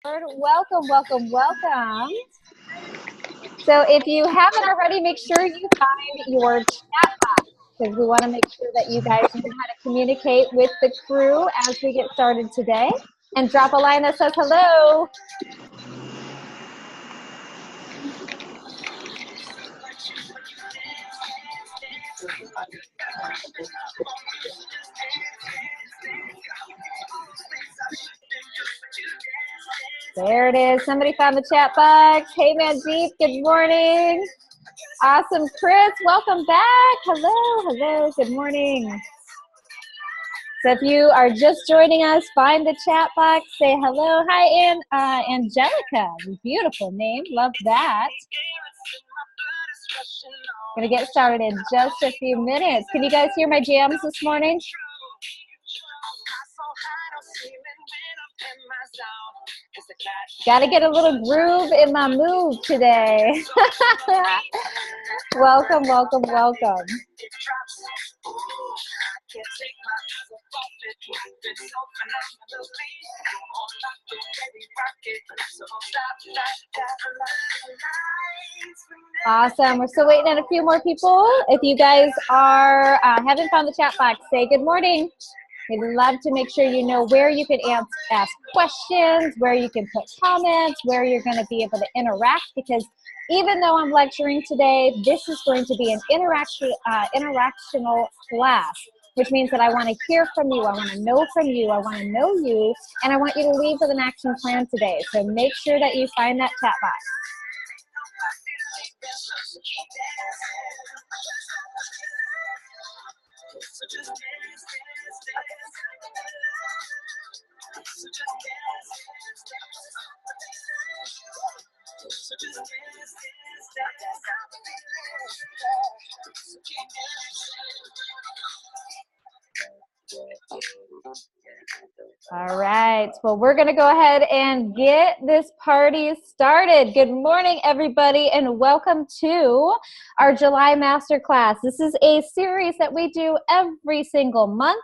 Welcome, welcome, welcome. So if you haven't already, make sure you find your chat box because we want to make sure that you guys know how to communicate with the crew as we get started today. And drop a line that says hello. There it is. Somebody found the chat box. Hey, Mandeep, good morning. Awesome, Chris, welcome back. Hello, good morning. So if you are just joining us, find the chat box, say hello. Hi, Angelica, beautiful name, love that. Gonna get started in just a few minutes. Can you guys hear my jams this morning? Gotta get a little groove in my move today. Welcome, welcome, welcome. Awesome. We're still waiting on a few more people. If you guys are haven't found the chat box, say good morning. We'd love to make sure you know where you can ask questions, where you can put comments, where you're going to be able to interact, because even though I'm lecturing today, this is going to be an interactional class, which means that I want to hear from you, I want to know from you, I want to know you, and I want you to leave with an action plan today. So make sure that you find that chat box. All right, well, we're going to go ahead and get this party started. Good morning, everybody, and welcome to our July Masterclass. This is a series that we do every single month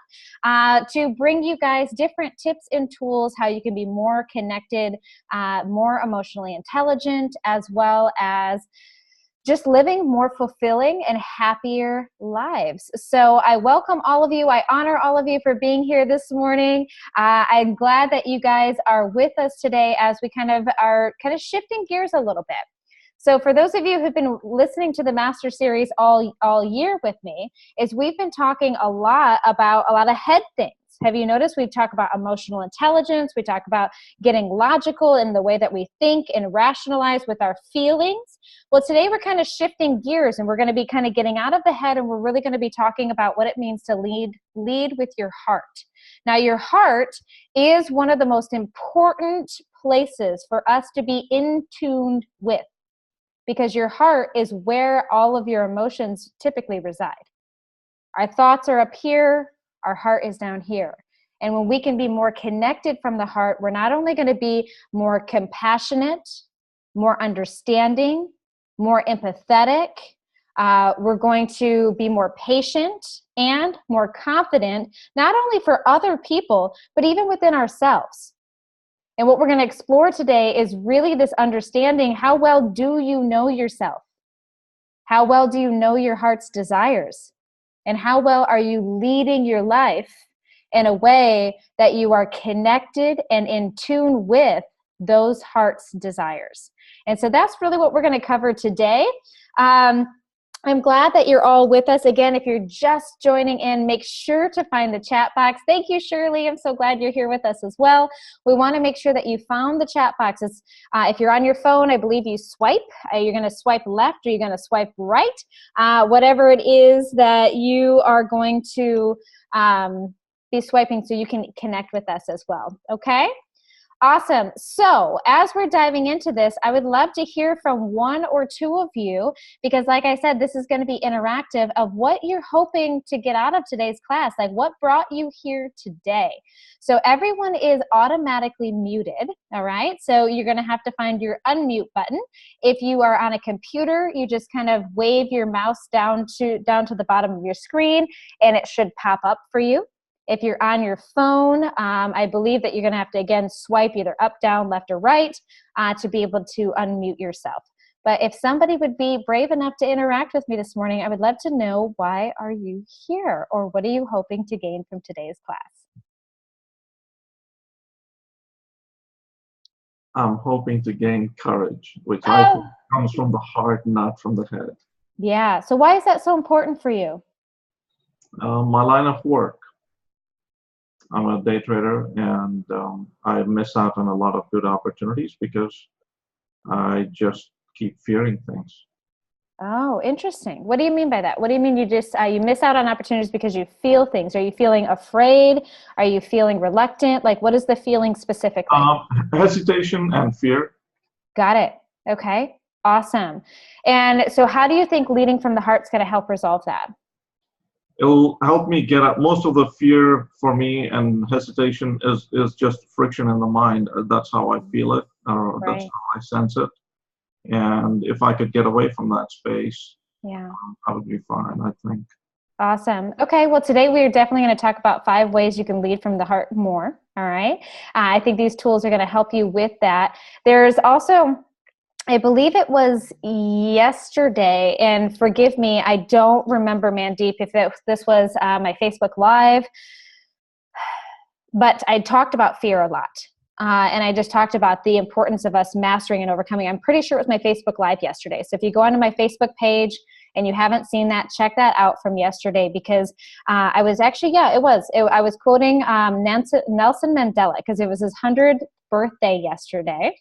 to bring you guys different tips and tools, how you can be more connected, more emotionally intelligent, as well as just living more fulfilling and happier lives. So I welcome all of you. I honor all of you for being here this morning. I'm glad that you guys are with us today as we are shifting gears a little bit. So for those of you who've been listening to the Master Series all year with me, is we've been talking a lot about a lot of head things. Have you noticed we talk about emotional intelligence, we talk about getting logical in the way that we think and rationalize with our feelings? Well, today we're kind of shifting gears and we're going to be kind of getting out of the head, and we're really going to be talking about what it means to lead with your heart. Now, your heart is one of the most important places for us to be in tune with, because your heart is where all of your emotions typically reside. Our thoughts are up here, our heart is down here. And when we can be more connected from the heart, we're not only going to be more compassionate, more understanding, more empathetic, we're going to be more patient and more confident, not only for other people, but even within ourselves. And what we're going to explore today is really this understanding: how well do you know yourself? How well do you know your heart's desires? And how well are you leading your life in a way that you are connected and in tune with those heart's desires? And so that's really what we're going to cover today. I'm glad that you're all with us. Again, if you're just joining in, make sure to find the chat box. Thank you, Shirley. I'm so glad you're here with us as well. We want to make sure that you found the chat box. It's, if you're on your phone, I believe you swipe. You're going to swipe left or you're going to swipe right. Whatever it is that you are going to be swiping, so you can connect with us as well. Okay? Awesome. So as we're diving into this, I would love to hear from one or two of you, because like I said, this is going to be interactive, of what you're hoping to get out of today's class. Like, what brought you here today? So everyone is automatically muted. All right. So you're going to have to find your unmute button. If you are on a computer, you just kind of wave your mouse down to the bottom of your screen and it should pop up for you. If you're on your phone, I believe that you're going to have to, again, swipe either up, down, left, or right to be able to unmute yourself. But if somebody would be brave enough to interact with me this morning, I would love to know, why are you here? Or what are you hoping to gain from today's class? I'm hoping to gain courage, which I think comes from the heart, not from the head. Yeah. So why is that so important for you? My line of work. I'm a day trader, and I miss out on a lot of good opportunities because I just keep fearing things. Oh, interesting. What do you mean by that? What do you mean you just you miss out on opportunities because you feel things? Are you feeling afraid? Are you feeling reluctant? Like, what is the feeling specifically? Hesitation and fear. Got it. Okay. Awesome. And so how do you think leading from the heart is going to help resolve that? It'll help me get up. Most of the fear for me and hesitation is just friction in the mind. That's how I feel it. That's how I sense it. And if I could get away from that space, I would be fine, I think. Awesome. Okay, well, today we are definitely going to talk about 5 ways you can lead from the heart more, all right? I think these tools are going to help you with that. There's also, I believe it was yesterday, and forgive me, I don't remember, Mandeep, if this was my Facebook Live, but I talked about fear a lot. And I just talked about the importance of us mastering and overcoming. I'm pretty sure it was my Facebook Live yesterday. So if you go onto my Facebook page and you haven't seen that, check that out from yesterday, because I was actually, I was quoting Nelson Mandela, because it was his 100th birthday yesterday.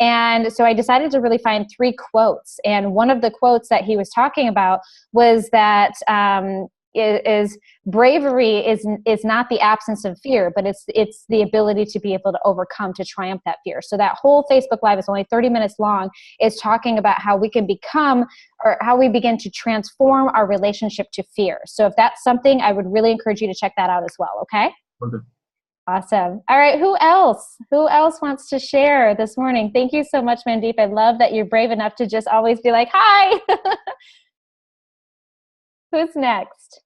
And so I decided to really find 3 quotes. And one of the quotes that he was talking about was that is bravery is not the absence of fear, but it's the ability to be able to overcome, to triumph that fear. So that whole Facebook Live is only 30 minutes long, is talking about how we can become, or how we begin to transform our relationship to fear. So if that's something, I would really encourage you to check that out as well. Okay. Awesome. All right. Who else wants to share this morning? Thank you so much, Mandeep. I love that you're brave enough to just always be like, hi. Who's next?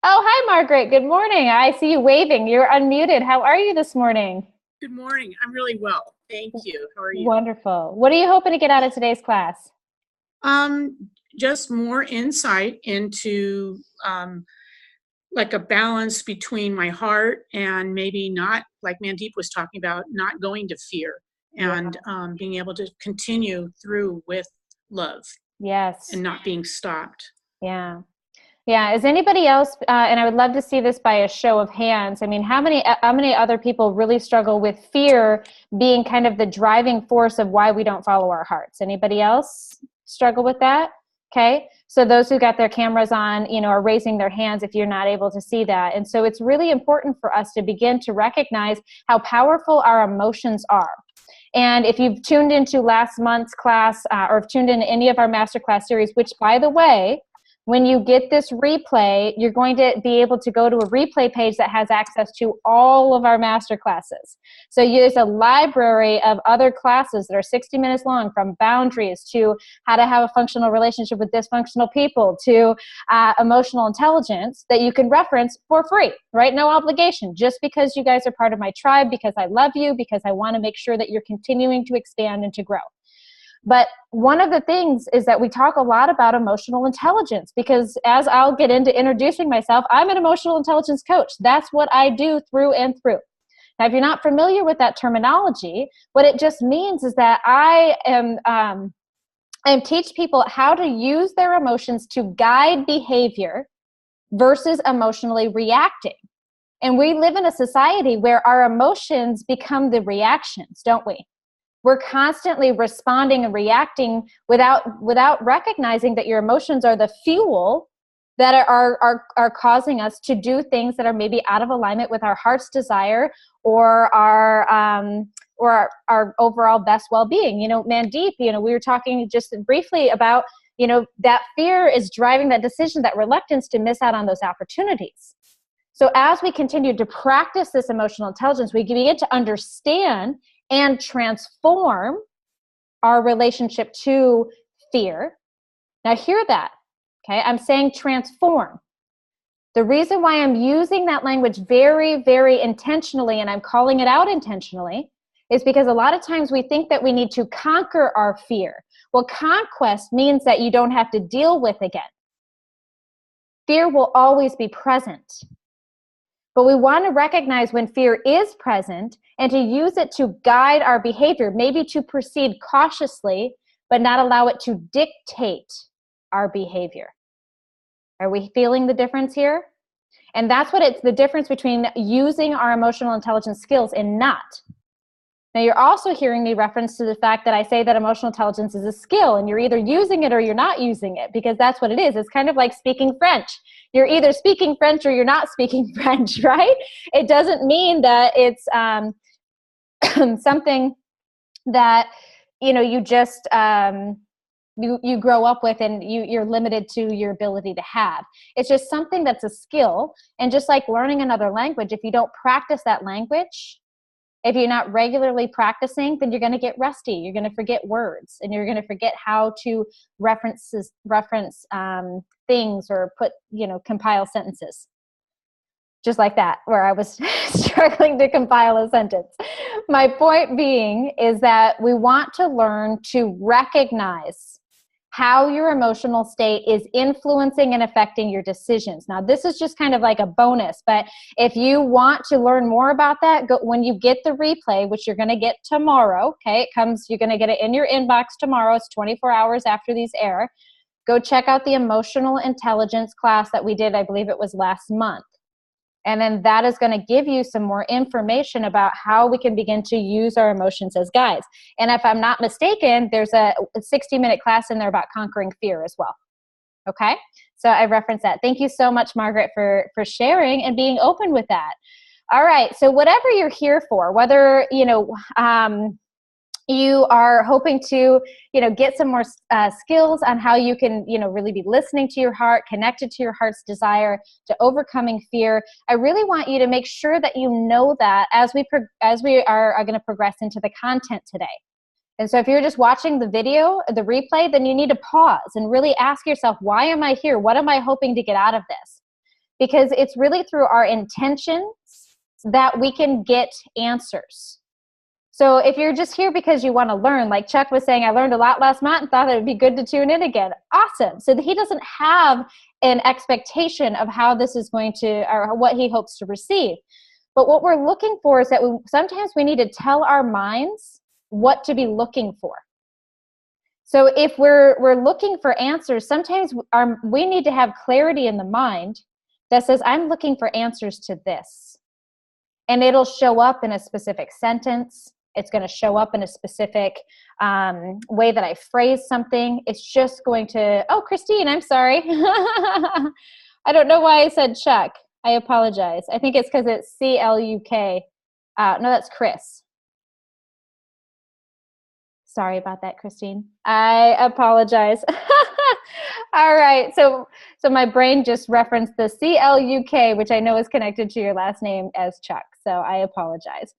Oh, hi, Margaret. Good morning. I see you waving. You're unmuted. How are you this morning? Good morning. I'm really well. Thank you. How are you? Wonderful. What are you hoping to get out of today's class? Just more insight into like a balance between my heart and maybe not, like Mandeep was talking about, not going to fear, and being able to continue through with love. Yes. And not being stopped. Yeah. Yeah. Is anybody else, and I would love to see this by a show of hands. I mean, how many other people really struggle with fear being kind of the driving force of why we don't follow our hearts? Anybody else struggle with that? Okay. So those who got their cameras on, are raising their hands if you're not able to see that. And so it's really important for us to begin to recognize how powerful our emotions are. And if you've tuned into last month's class, or have tuned into any of our masterclass series, which, by the way, when you get this replay, you're going to be able to go to a replay page that has access to all of our master classes. So there's a library of other classes that are 60 minutes long, from boundaries to how to have a functional relationship with dysfunctional people to emotional intelligence, that you can reference for free, right? No obligation, just because you guys are part of my tribe, because I love you, because I want to make sure that you're continuing to expand and to grow. But one of the things is that we talk a lot about emotional intelligence, because as I'll get into introducing myself, I'm an emotional intelligence coach. That's what I do through and through. Now, if you're not familiar with that terminology, what it just means is that I teach people how to use their emotions to guide behavior versus emotionally reacting. And we live in a society where our emotions become the reactions, don't we? We're constantly responding and reacting without recognizing that your emotions are the fuel that are causing us to do things that are maybe out of alignment with our heart's desire or our overall best well-being. Mandeep, we were talking just briefly about, that fear is driving that decision, that reluctance to miss out on those opportunities. So as we continue to practice this emotional intelligence, we begin to understand and transform our relationship to fear. Now hear that, okay? I'm saying transform. The reason why I'm using that language very, very intentionally, and I'm calling it out intentionally, is because a lot of times we think that we need to conquer our fear. Well, conquest means that you don't have to deal with again. Fear will always be present. But we want to recognize when fear is present and to use it to guide our behavior, maybe to proceed cautiously, but not allow it to dictate our behavior. Are we feeling the difference here? And that's what it's the difference between using our emotional intelligence skills and not. Now, you're also hearing me reference to the fact that I say that emotional intelligence is a skill, and you're either using it or you're not using it, because that's what it is. It's kind of like speaking French. You're either speaking French or you're not speaking French, right? It doesn't mean that it's something that, you know, you just you grow up with and you're limited to your ability to have. It's just something that's a skill. And just like learning another language, if you don't practice that language, if you're not regularly practicing, then you're going to get rusty. You're going to forget words, and you're going to forget how to reference things or compile sentences. Just like that, where I was struggling to compile a sentence. My point being is that we want to learn to recognize how your emotional state is influencing and affecting your decisions. Now, this is just kind of like a bonus, but if you want to learn more about that, when you get the replay, which you're going to get tomorrow, okay, you're going to get it in your inbox tomorrow. It's 24 hours after these air. Go check out the emotional intelligence class that we did. I believe it was last month. And then that is going to give you some more information about how we can begin to use our emotions as guides. And if I'm not mistaken, there's a 60-minute class in there about conquering fear as well. Okay? So I referenced that. Thank you so much, Margaret, for sharing and being open with that. All right. So whatever you're here for, whether, you are hoping to, get some more skills on how you can, really be listening to your heart, connected to your heart's desire, to overcoming fear. I really want you to make sure that you know that as we are going to progress into the content today. And so if you're just watching the video, the replay, then you need to pause and really ask yourself, why am I here? What am I hoping to get out of this? Because it's really through our intentions that we can get answers. So if you're just here because you want to learn, like Chuck was saying, I learned a lot last month and thought it would be good to tune in again. Awesome. So he doesn't have an expectation of how this is going to, or what he hopes to receive. But what we're looking for is that sometimes we need to tell our minds what to be looking for. So if we're looking for answers, sometimes we need to have clarity in the mind that says, I'm looking for answers to this. And it'll show up in a specific sentence. It's going to show up in a specific way that I phrase something. It's just going to, oh, Christine, I'm sorry. I don't know why I said Chuck. I apologize. I think it's because it's C-L-U-K. No, that's Chris. Sorry about that, Christine. I apologize. All right. So my brain just referenced the C-L-U-K, which I know is connected to your last name as Chuck. So I apologize.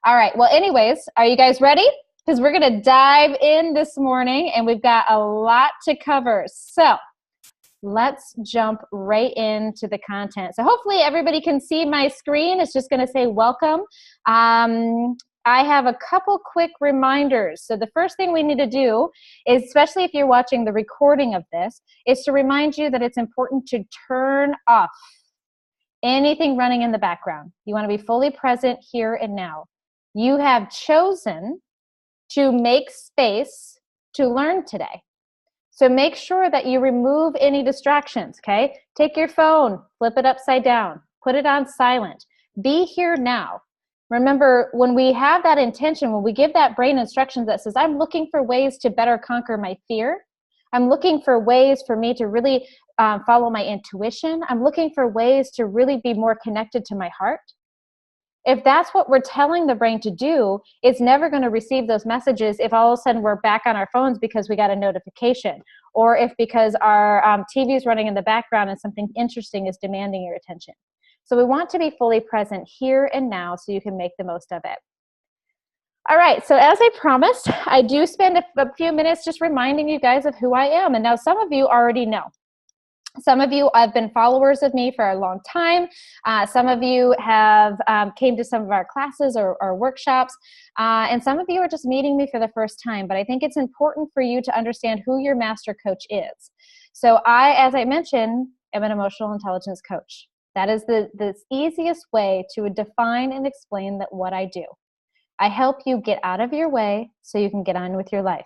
All right. Well, anyways, are you guys ready? Because we're going to dive in this morning and we've got a lot to cover. So let's jump right into the content. So hopefully everybody can see my screen. It's just going to say welcome. I have a couple quick reminders. So the first thing we need to do is, especially if you're watching the recording of this, is to remind you that it's important to turn off anything running in the background. You want to be fully present here and now. You have chosen to make space to learn today. So make sure that you remove any distractions, okay? Take your phone, flip it upside down, put it on silent. Be here now. Remember, when we have that intention, when we give that brain instructions that says, I'm looking for ways to better conquer my fear. I'm looking for ways for me to really follow my intuition. I'm looking for ways to really be more connected to my heart. If that's what we're telling the brain to do, it's never going to receive those messages if all of a sudden we're back on our phones because we got a notification, or if because our TV is running in the background and something interesting is demanding your attention. So we want to be fully present here and now so you can make the most of it. All right, so as I promised, I do spend a few minutes just reminding you guys of who I am. And now some of you already know. Some of you have been followers of me for a long time. Some of you have came to some of our classes or workshops. And some of you are just meeting me for the first time. But I think it's important for you to understand who your master coach is. So I, as I mentioned, am an emotional intelligence coach. That is the easiest way to define and explain that what I do. I help you get out of your way so you can get on with your life.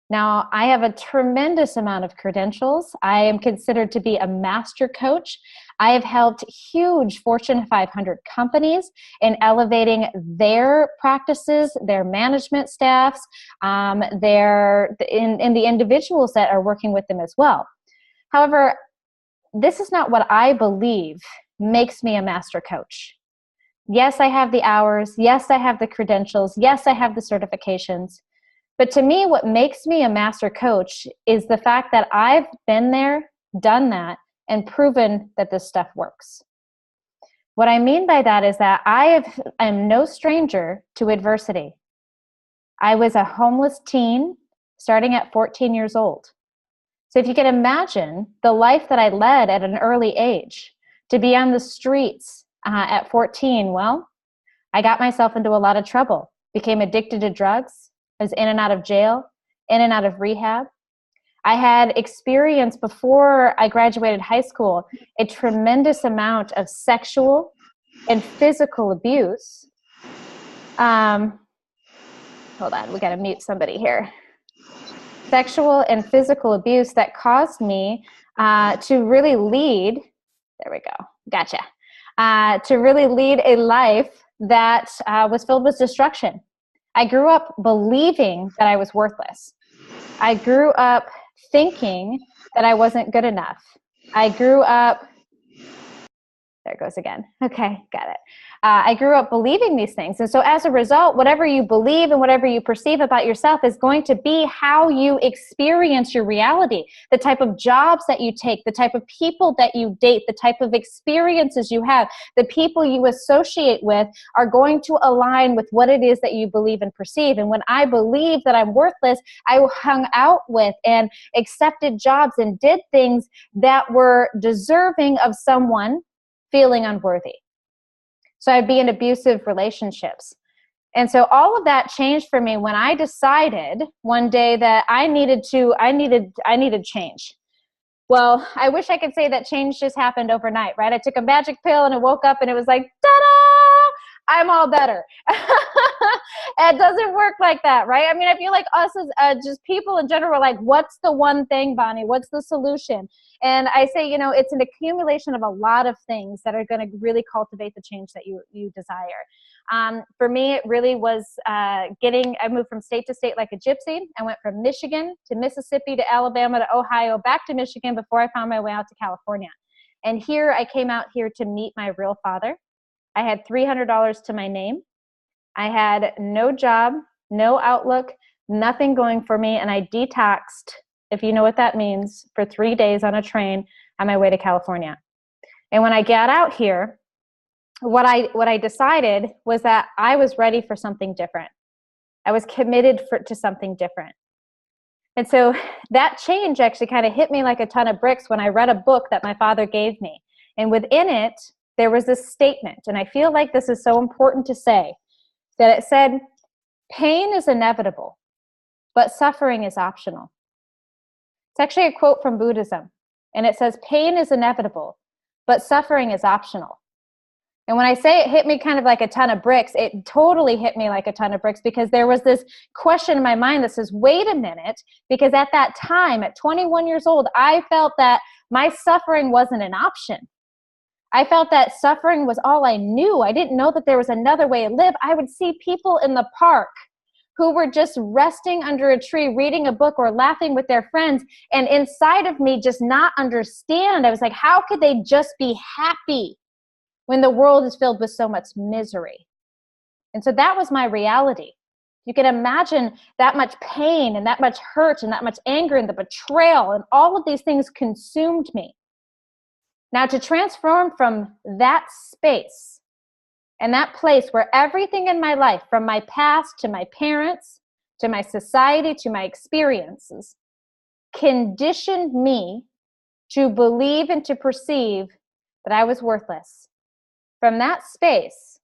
Now, I have a tremendous amount of credentials. I am considered to be a master coach. I have helped huge Fortune 500 companies in elevating their practices, their management staffs, in the individuals that are working with them as well. However, this is not what I believe makes me a master coach. Yes, I have the hours. Yes, I have the credentials. Yes, I have the certifications. But to me, what makes me a master coach is the fact that I've been there, done that, and proven that this stuff works. What I mean by that is that I'm no stranger to adversity. I was a homeless teen starting at 14 years old. So if you can imagine the life that I led at an early age, to be on the streets at 14, well, I got myself into a lot of trouble, became addicted to drugs. I was in and out of jail, in and out of rehab. I had experienced before I graduated high school a tremendous amount of sexual and physical abuse. Hold on, we got to mute somebody here. Sexual and physical abuse that caused me to really lead. There we go. Gotcha. To really lead a life that was filled with destruction. I grew up believing that I was worthless. I grew up thinking that I wasn't good enough. I grew up, there it goes again. Okay, got it. I grew up believing these things. And so as a result, whatever you believe and whatever you perceive about yourself is going to be how you experience your reality. The type of jobs that you take, the type of people that you date, the type of experiences you have, the people you associate with are going to align with what it is that you believe and perceive. And when I believed that I'm worthless, I hung out with and accepted jobs and did things that were deserving of someone feeling unworthy. So I'd be in abusive relationships. And so all of that changed for me when I decided one day that I needed change. Well, I wish I could say that change just happened overnight, right? I took a magic pill and I woke up and it was like, ta-da! I'm all better. It doesn't work like that, right? I mean, I feel like us as just people in general, like, what's the one thing, Bonnie? What's the solution? And I say, it's an accumulation of a lot of things that are going to really cultivate the change that you desire. For me, it really was I moved from state to state like a gypsy. I went from Michigan to Mississippi to Alabama to Ohio, back to Michigan before I found my way out to California. And here I came out here to meet my real father. I had $300 to my name. I had no job, no outlook, nothing going for me. And I detoxed, if you know what that means, for 3 days on a train on my way to California. And when I got out here, what I decided was that I was ready for something different. I was committed to something different. And so that change actually kind of hit me like a ton of bricks when I read a book that my father gave me. And within it, there was this statement, and I feel like this is so important to say, that it said, pain is inevitable, but suffering is optional. It's actually a quote from Buddhism, and it says, pain is inevitable, but suffering is optional. And when I say it hit me kind of like a ton of bricks, it totally hit me like a ton of bricks, because there was this question in my mind that says, wait a minute, because at that time, at 21 years old, I felt that my suffering wasn't an option. I felt that suffering was all I knew. I didn't know that there was another way to live. I would see people in the park who were just resting under a tree, reading a book or laughing with their friends. And inside of me, just not understand. I was like, how could they just be happy when the world is filled with so much misery? And so that was my reality. You can imagine that much pain and that much hurt and that much anger and the betrayal and all of these things consumed me. Now, to transform from that space And that place where everything in my life, from my past to my parents, to my society, to my experiences, conditioned me to believe and to perceive that I was worthless. From that space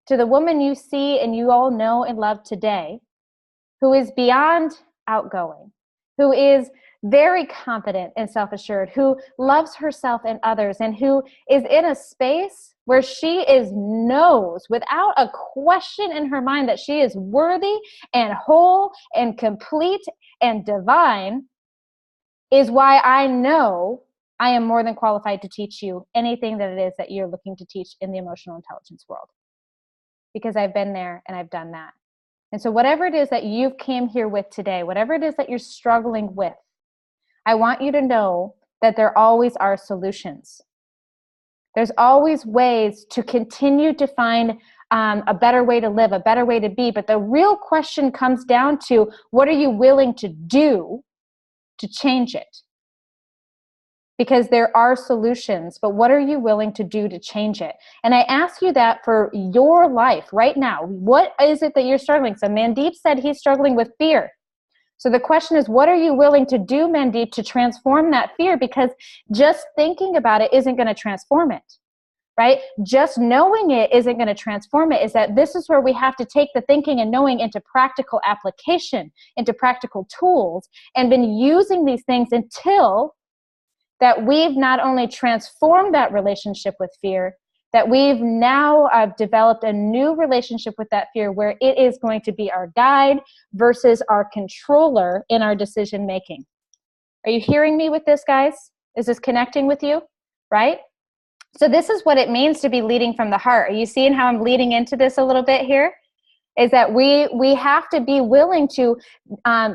to the woman you see and you all know and love today, who is beyond outgoing, who is very confident and self-assured, who loves herself and others, and who is in a space where she knows without a question in her mind that she is worthy and whole and complete and divine, is why I know I am more than qualified to teach you anything that it is that you're looking to teach in the emotional intelligence world. Because I've been there and I've done that. And so whatever it is that you've came here with today, whatever it is that you're struggling with, I want you to know that there always are solutions. There's always ways to continue to find a better way to live, a better way to be. But the real question comes down to, what are you willing to do to change it? Because there are solutions, but what are you willing to do to change it? And I ask you that for your life right now. What is it that you're struggling? So Mandeep said he's struggling with fear. So the question is, what are you willing to do, Mandeep, to transform that fear? Because just thinking about it isn't going to transform it, right? Just knowing it isn't going to transform it. Is that this is where we have to take the thinking and knowing into practical application, into practical tools, and been using these things until that we've not only transformed that relationship with fear, that we've now developed a new relationship with that fear where it is going to be our guide versus our controller in our decision making. Are you hearing me with this, guys? Is this connecting with you? Right? So this is what it means to be leading from the heart. Are you seeing how I'm leading into this a little bit here? Is that we have to be willing to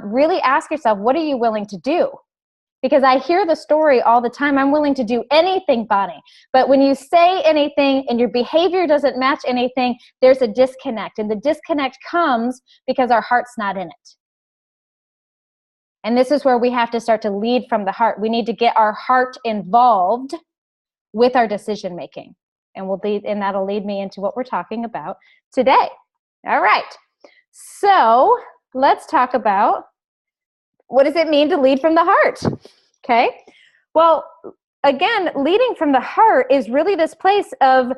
really ask yourself, what are you willing to do? Because I hear the story all the time, I'm willing to do anything, Bonnie. But when you say anything and your behavior doesn't match anything, there's a disconnect. And the disconnect comes because our heart's not in it. And this is where we have to start to lead from the heart. We need to get our heart involved with our decision making. And that'll lead me into what we're talking about today. All right. So let's talk about, what does it mean to lead from the heart? Okay. Well, again, leading from the heart is really this place of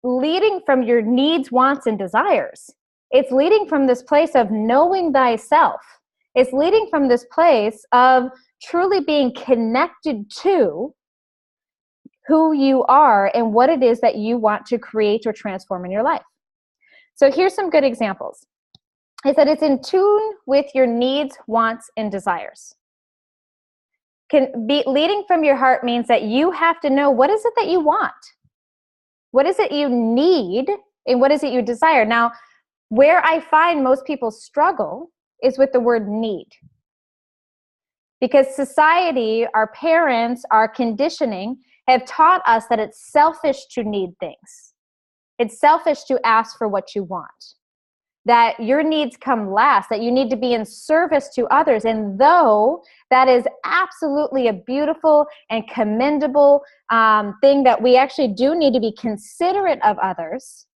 leading from your needs, wants, and desires. It's leading from this place of knowing thyself. It's leading from this place of truly being connected to who you are and what it is that you want to create or transform in your life. So here's some good examples. Is that it's in tune with your needs, wants, and desires. Leading from your heart means that you have to know, what is it that you want? What is it you need? And what is it you desire? Now, where I find most people struggle is with the word need. Because society, our parents, our conditioning have taught us that it's selfish to need things. It's selfish to ask for what you want. That your needs come last, that you need to be in service to others. And though that is absolutely a beautiful and commendable thing, that we actually do need to be considerate of others,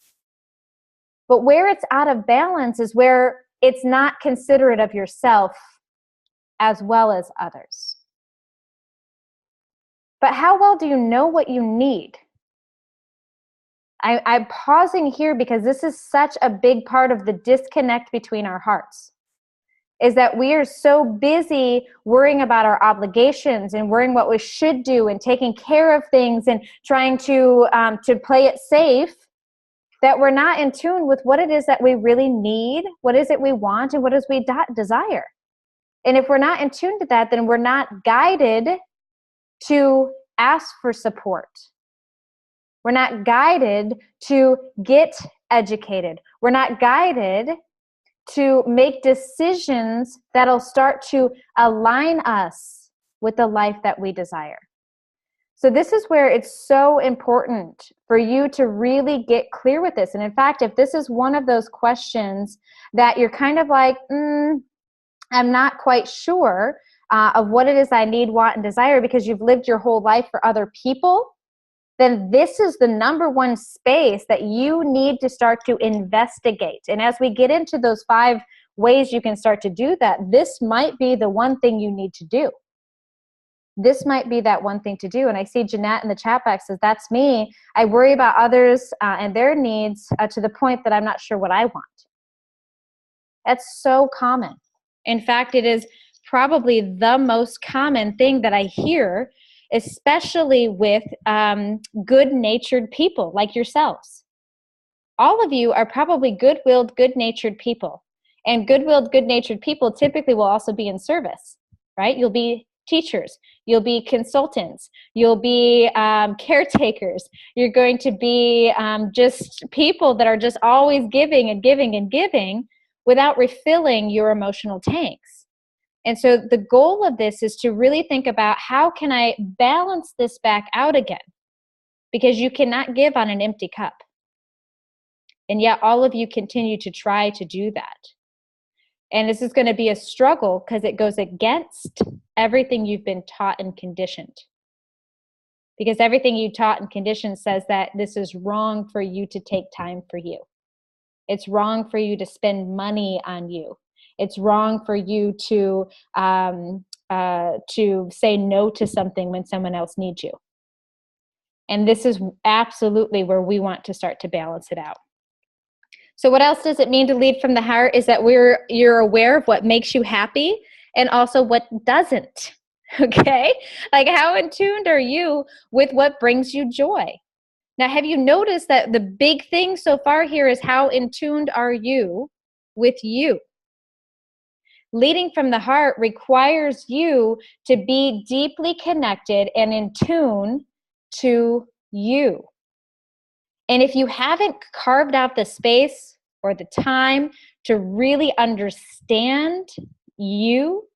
but where it's out of balance is where it's not considerate of yourself as well as others. But how well do you know what you need? I'm pausing here because this is such a big part of the disconnect between our hearts. Is that we are so busy worrying about our obligations and worrying what we should do and taking care of things and trying to play it safe, that we're not in tune with what it is that we really need, what is it we want, and what is we desire. And if we're not in tune to that, then we're not guided to ask for support. We're not guided to get educated. We're not guided to make decisions that'll start to align us with the life that we desire. So this is where it's so important for you to really get clear with this. And in fact, if this is one of those questions that you're kind of like, I'm not quite sure of what it is I need, want, and desire, because you've lived your whole life for other people, then this is the number one space that you need to start to investigate. And as we get into those 5 ways you can start to do that, this might be the one thing you need to do. This might be that one thing to do. And I see Jeanette in the chat box says, that's me. I worry about others and their needs to the point that I'm not sure what I want. That's so common. In fact, it is probably the most common thing that I hear, especially with good-natured people like yourselves. All of you are probably good-willed, good-natured people. And good-willed, good-natured people typically will also be in service, right? You'll be teachers. You'll be consultants. You'll be caretakers. You're going to be just people that are just always giving and giving and giving without refilling your emotional tanks. And so the goal of this is to really think about, how can I balance this back out again? Because you cannot give on an empty cup. And yet all of you continue to try to do that. And this is going to be a struggle because it goes against everything you've been taught and conditioned. Because everything you taught and conditioned says that this is wrong for you to take time for you. It's wrong for you to spend money on you. It's wrong for you to say no to something when someone else needs you. And this is absolutely where we want to start to balance it out. So what else does it mean to lead from the heart? Is that you're aware of what makes you happy and also what doesn't. Okay? Like, how in tune are you with what brings you joy? Now, have you noticed that the big thing so far here is how in tuned are you with you? Leading from the heart requires you to be deeply connected and in tune to you. And if you haven't carved out the space or the time to really understand you,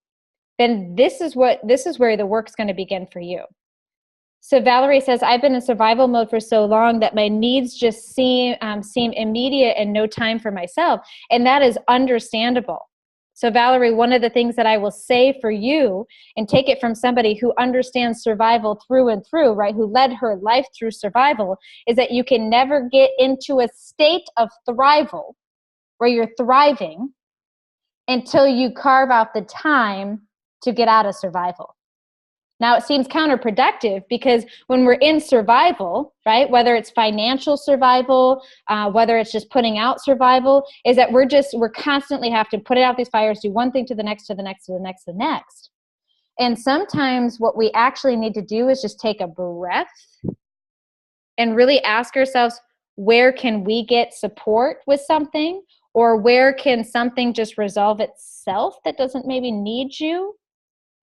then this is where the work's going to begin for you. So Valerie says, I've been in survival mode for so long that my needs just seem immediate and no time for myself. And that is understandable. So Valerie, one of the things that I will say for you, and take it from somebody who understands survival through and through, right, who led her life through survival, is that you can never get into a state of thrival where you're thriving until you carve out the time to get out of survival. Now, it seems counterproductive because when we're in survival, right, whether it's financial survival, whether it's just putting out survival, is that we're constantly have to put out these fires, do one thing to the next, to the next, to the next, to the next. And sometimes what we actually need to do is just take a breath and really ask ourselves, where can we get support with something? Or where can something just resolve itself that doesn't maybe need you?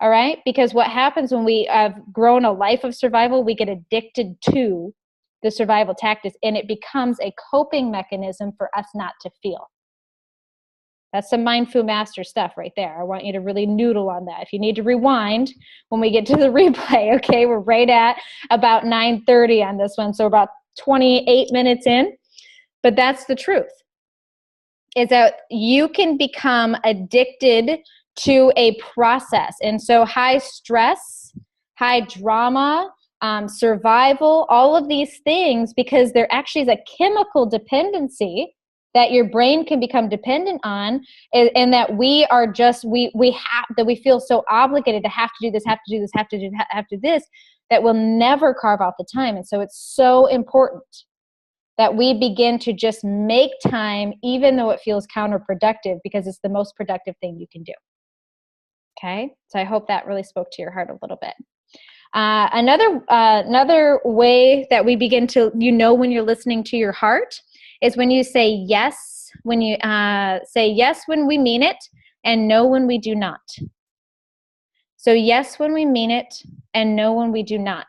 All right? Because what happens when we have grown a life of survival, we get addicted to the survival tactics, and it becomes a coping mechanism for us not to feel. That's some mindful master stuff right there. I want you to really noodle on that. If you need to rewind when we get to the replay, okay, we're right at about 9:30 on this one, so about 28 minutes in. But that's the truth, is that you can become addicted to a process. And so high stress, high drama, survival, all of these things, because there actually is a chemical dependency that your brain can become dependent on, and that we are just, we feel so obligated to have to do this, have to do this, have to do this, that we'll never carve out the time. And so it's so important that we begin to just make time, even though it feels counterproductive, because it's the most productive thing you can do. Okay, so I hope that really spoke to your heart a little bit. Another way that we begin to, when you're listening to your heart, is when you say yes, when you say yes when we mean it, and no when we do not. So yes when we mean it, and no when we do not.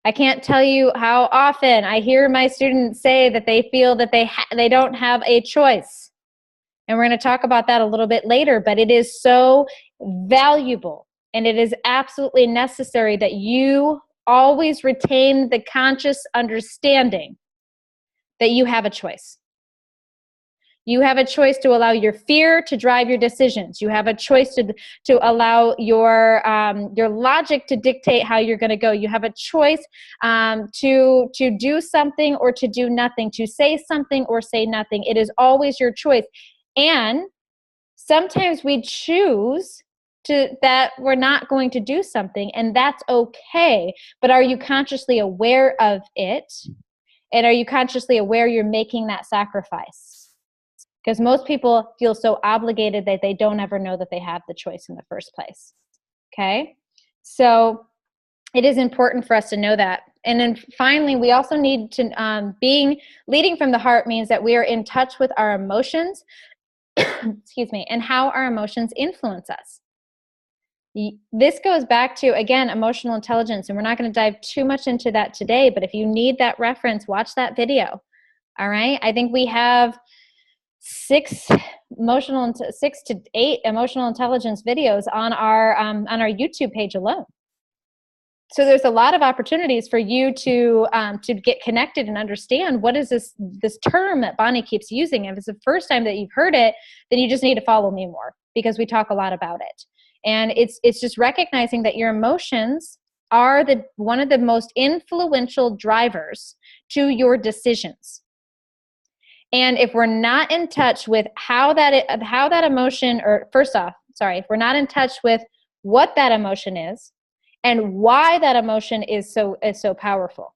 I can't tell you how often I hear my students say that they feel that they don't have a choice. And we're going to talk about that a little bit later, but it is so valuable and it is absolutely necessary that you always retain the conscious understanding that you have a choice. You have a choice to allow your fear to drive your decisions. You have a choice to allow your logic to dictate how you're going to go. You have a choice to do something or to do nothing, to say something or say nothing. It is always your choice. And sometimes we choose that we're not going to do something, and that's okay. But are you consciously aware of it? And are you consciously aware you're making that sacrifice? Because most people feel so obligated that they don't ever know that they have the choice in the first place. Okay? So it is important for us to know that. And then finally, we also need to, leading from the heart means that we are in touch with our emotions, excuse me, and how our emotions influence us. This goes back to, again, emotional intelligence, and we're not going to dive too much into that today, but if you need that reference, watch that video. All right? I think we have 6 to 8 emotional intelligence videos on our YouTube page alone. So there's a lot of opportunities for you to get connected and understand what is this term that Bonnie keeps using. If it's the first time that you've heard it, then you just need to follow me more, because we talk a lot about it. And it's just recognizing that your emotions are one of the most influential drivers to your decisions. And if we're not in touch with how that emotion, or first off, sorry, if we're not in touch with what that emotion is and why that emotion is so powerful.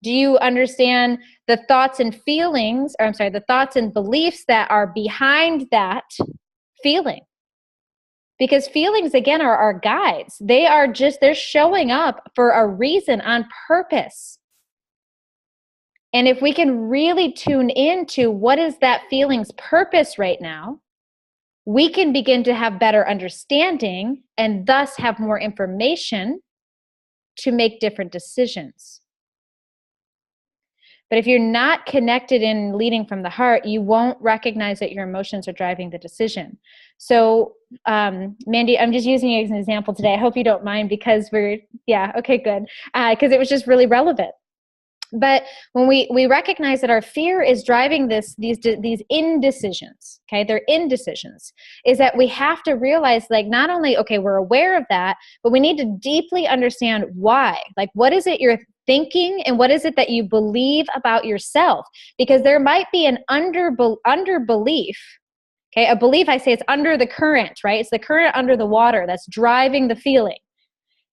Do you understand the thoughts and feelings, or I'm sorry, the thoughts and beliefs that are behind that feeling? Because feelings, again, are our guides. They're showing up for a reason, on purpose. And if we can really tune into what is that feeling's purpose right now, we can begin to have better understanding and thus have more information to make different decisions. But if you're not connected in leading from the heart, you won't recognize that your emotions are driving the decision. So, Mandy, I'm just using you as an example today. I hope you don't mind, because okay, good. Because it was just really relevant. But when we recognize that our fear is driving these indecisions, okay, they're indecisions, is that we have to realize, like, not only, okay, we're aware of that, but we need to deeply understand why. Like, what is it you're thinking, and what is it that you believe about yourself? Because there might be an underbelief, okay, a belief, I say it's under the current, right? It's the current under the water that's driving the feeling.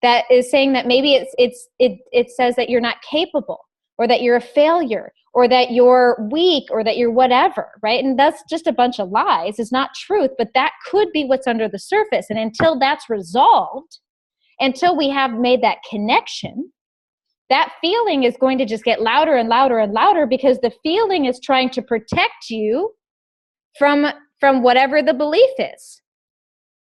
That is saying that maybe it says that you're not capable, or that you're a failure, or that you're weak, or that you're whatever, right? And that's just a bunch of lies. It's not truth, but that could be what's under the surface. And until that's resolved, until we have made that connection, that feeling is going to just get louder and louder and louder, because the feeling is trying to protect you from whatever the belief is,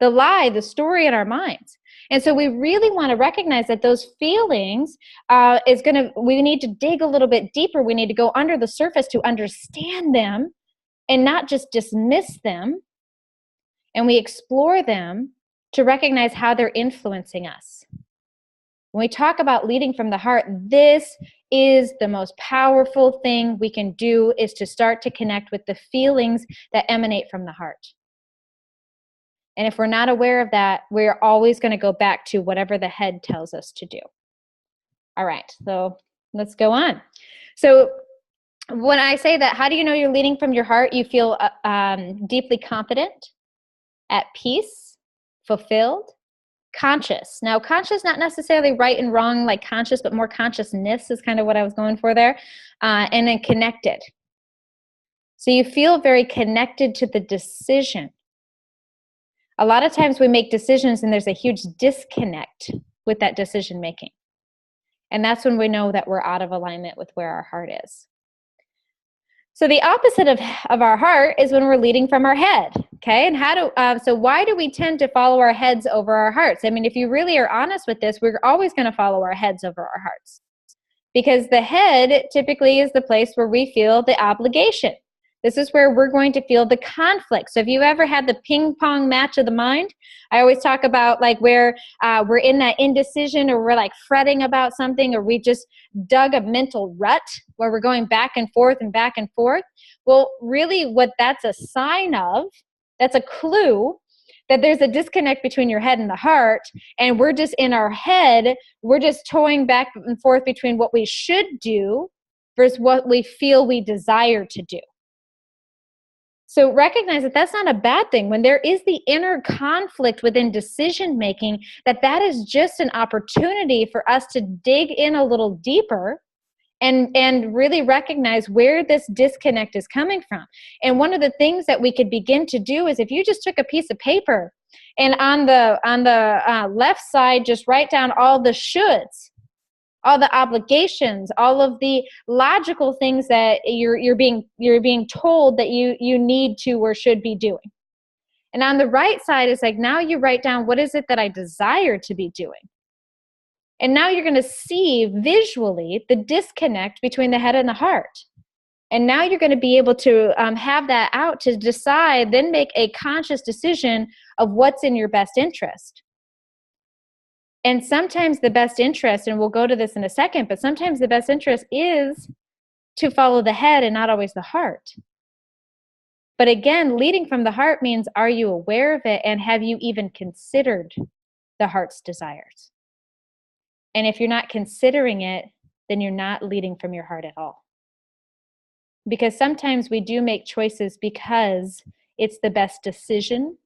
the lie, the story in our minds. And so we really want to recognize that those feelings we need to dig a little bit deeper. We need to go under the surface to understand them and not just dismiss them. And we explore them to recognize how they're influencing us. When we talk about leading from the heart, this is the most powerful thing we can do, is to start to connect with the feelings that emanate from the heart. And if we're not aware of that, we're always going to go back to whatever the head tells us to do. All right, so let's go on. So when I say that, how do you know you're leading from your heart? You feel deeply confident, at peace, fulfilled, conscious. Now, conscious, not necessarily right and wrong like conscious, but more consciousness is kind of what I was going for there. And then connected. So you feel very connected to the decision. A lot of times we make decisions and there's a huge disconnect with that decision making. And that's when we know that we're out of alignment with where our heart is. So the opposite of our heart is when we're leading from our head, okay? And so why do we tend to follow our heads over our hearts? I mean, if you really are honest with this, we're always going to follow our heads over our hearts. Because the head typically is the place where we feel the obligation. This is where we're going to feel the conflict. So if you ever had the ping pong match of the mind, I always talk about like where we're in that indecision, or we're like fretting about something, or we just dug a mental rut where we're going back and forth and back and forth. Well, really what that's a sign of, that's a clue that there's a disconnect between your head and the heart, and we're just in our head, we're just toying back and forth between what we should do versus what we feel we desire to do. So recognize that that's not a bad thing. When there is the inner conflict within decision making, that is just an opportunity for us to dig in a little deeper and really recognize where this disconnect is coming from. And one of the things that we could begin to do is, if you just took a piece of paper and on the left side, just write down all the shoulds, all the obligations, all of the logical things that you're being told that you need to or should be doing. And on the right side is like, now you write down, what is it that I desire to be doing? And now you're going to see visually the disconnect between the head and the heart. And now you're going to be able to have that out to decide, then make a conscious decision of what's in your best interest. And sometimes the best interest, and we'll go to this in a second, but sometimes the best interest is to follow the head and not always the heart. But again, leading from the heart means, are you aware of it, and have you even considered the heart's desires? And if you're not considering it, then you're not leading from your heart at all. Because sometimes we do make choices because it's the best decision.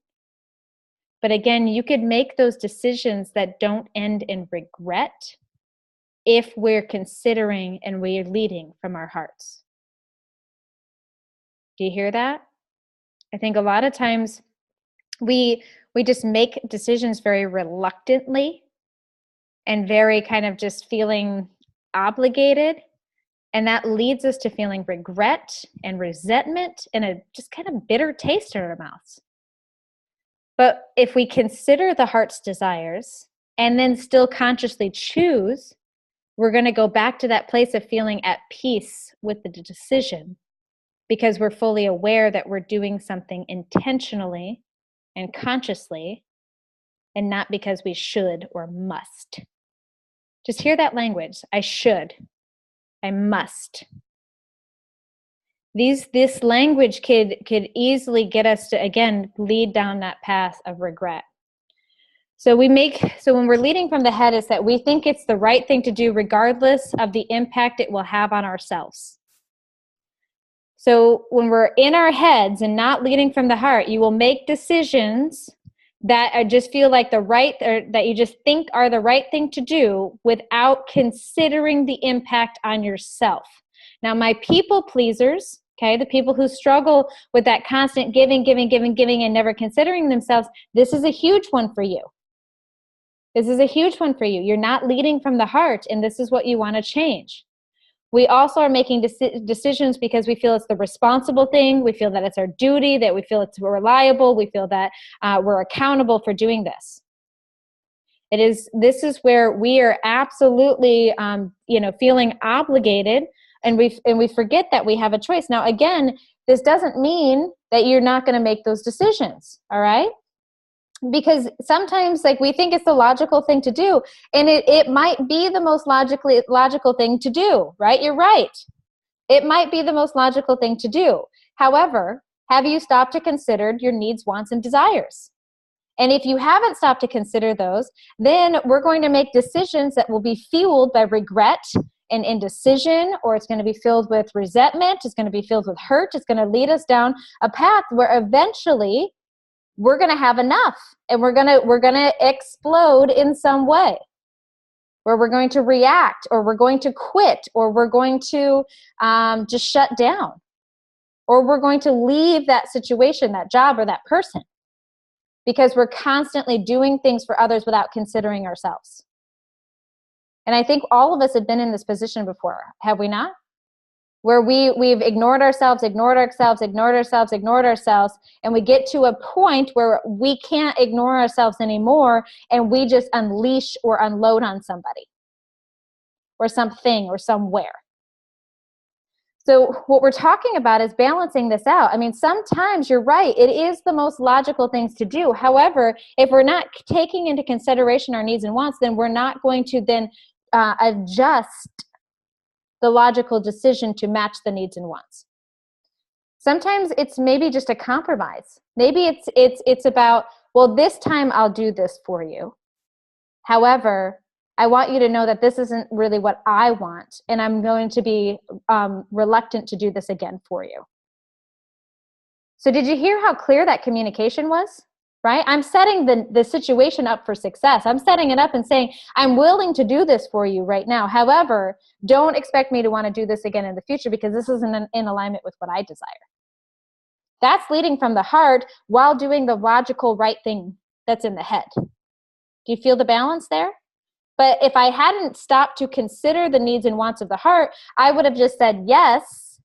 But again, you could make those decisions that don't end in regret if we're considering and we're leading from our hearts. Do you hear that? I think a lot of times we just make decisions very reluctantly and very kind of just feeling obligated. And that leads us to feeling regret and resentment and a just kind of bitter taste in our mouths. But if we consider the heart's desires and then still consciously choose, we're going to go back to that place of feeling at peace with the decision, because we're fully aware that we're doing something intentionally and consciously, and not because we should or must. Just hear that language. I should. I must. This language could easily get us to, again, lead down that path of regret. So when we're leading from the head, is that we think it's the right thing to do regardless of the impact it will have on ourselves. So when we're in our heads and not leading from the heart, you will make decisions that just feel like the right, or that you just think are the right thing to do without considering the impact on yourself. Now, my people pleasers, okay, the people who struggle with that constant giving and never considering themselves, this is a huge one for you. This is a huge one for you. You're not leading from the heart, and this is what you want to change. We also are making decisions because we feel it's the responsible thing. We feel that it's our duty, that we feel it's reliable. We feel that we're accountable for doing this. This is where we are absolutely, feeling obligated, and we forget that we have a choice. Now, again, this doesn't mean that you're not going to make those decisions. All right. Because sometimes, like, we think it's the logical thing to do, and it might be the most logical thing to do, right? You're right. It might be the most logical thing to do. However, have you stopped to consider your needs, wants, and desires? And if you haven't stopped to consider those, then we're going to make decisions that will be fueled by regret and indecision, or it's going to be filled with resentment. It's going to be filled with hurt. It's going to lead us down a path where eventually we're going to have enough, and we're going to explode in some way, where we're going to react, or we're going to quit, or we're going to just shut down, or we're going to leave that situation, that job, or that person, because we're constantly doing things for others without considering ourselves. And I think all of us have been in this position before, have we not? Where we've ignored ourselves, and we get to a point where we can't ignore ourselves anymore, and we just unleash or unload on somebody or something or somewhere. So what we're talking about is balancing this out. I mean, sometimes you're right. It is the most logical things to do. However, if we're not taking into consideration our needs and wants, then we're not going to then adjust the logical decision to match the needs and wants. Sometimes it's maybe just a compromise. Maybe it's about, well, this time I'll do this for you. However, I want you to know that this isn't really what I want, and I'm going to be reluctant to do this again for you. So did you hear how clear that communication was? Right? I'm setting the situation up for success. I'm setting it up and saying, I'm willing to do this for you right now. However, don't expect me to want to do this again in the future because this isn't in alignment with what I desire. That's leading from the heart while doing the logical right thing that's in the head. Do you feel the balance there? But if I hadn't stopped to consider the needs and wants of the heart, I would have just said yes.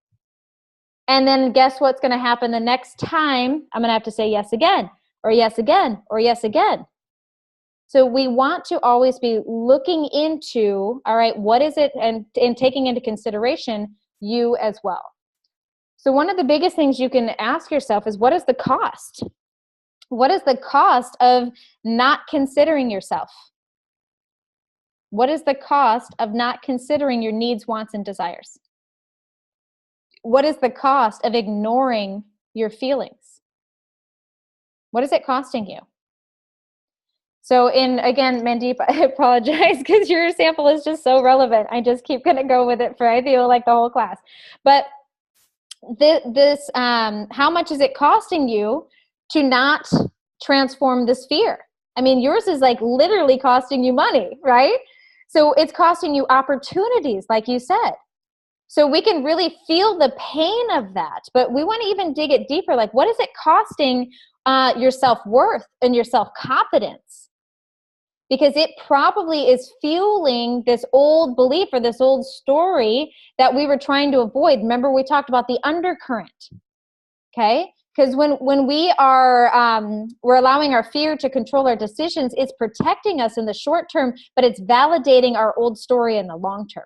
And then guess what's going to happen the next time? I'm going to have to say yes again, or yes again, or yes again. So we want to always be looking into, all right, what is it? And taking into consideration you as well. So one of the biggest things you can ask yourself is, what is the cost? What is the cost of not considering yourself? What is the cost of not considering your needs, wants, and desires? What is the cost of ignoring your feelings? What is it costing you? So again, Mandeep, I apologize because your sample is just so relevant. I just keep going to go with it for, I feel like, the whole class. But how much is it costing you to not transform this fear? I mean, yours is like literally costing you money, right? So it's costing you opportunities, like you said. So we can really feel the pain of that, but we want to even dig it deeper. Like, what is it costing your self-worth and your self-confidence? Because it probably is fueling this old belief or this old story that we were trying to avoid. Remember, we talked about the undercurrent, okay? Because when we are, we're allowing our fear to control our decisions, it's protecting us in the short term, but it's validating our old story in the long term.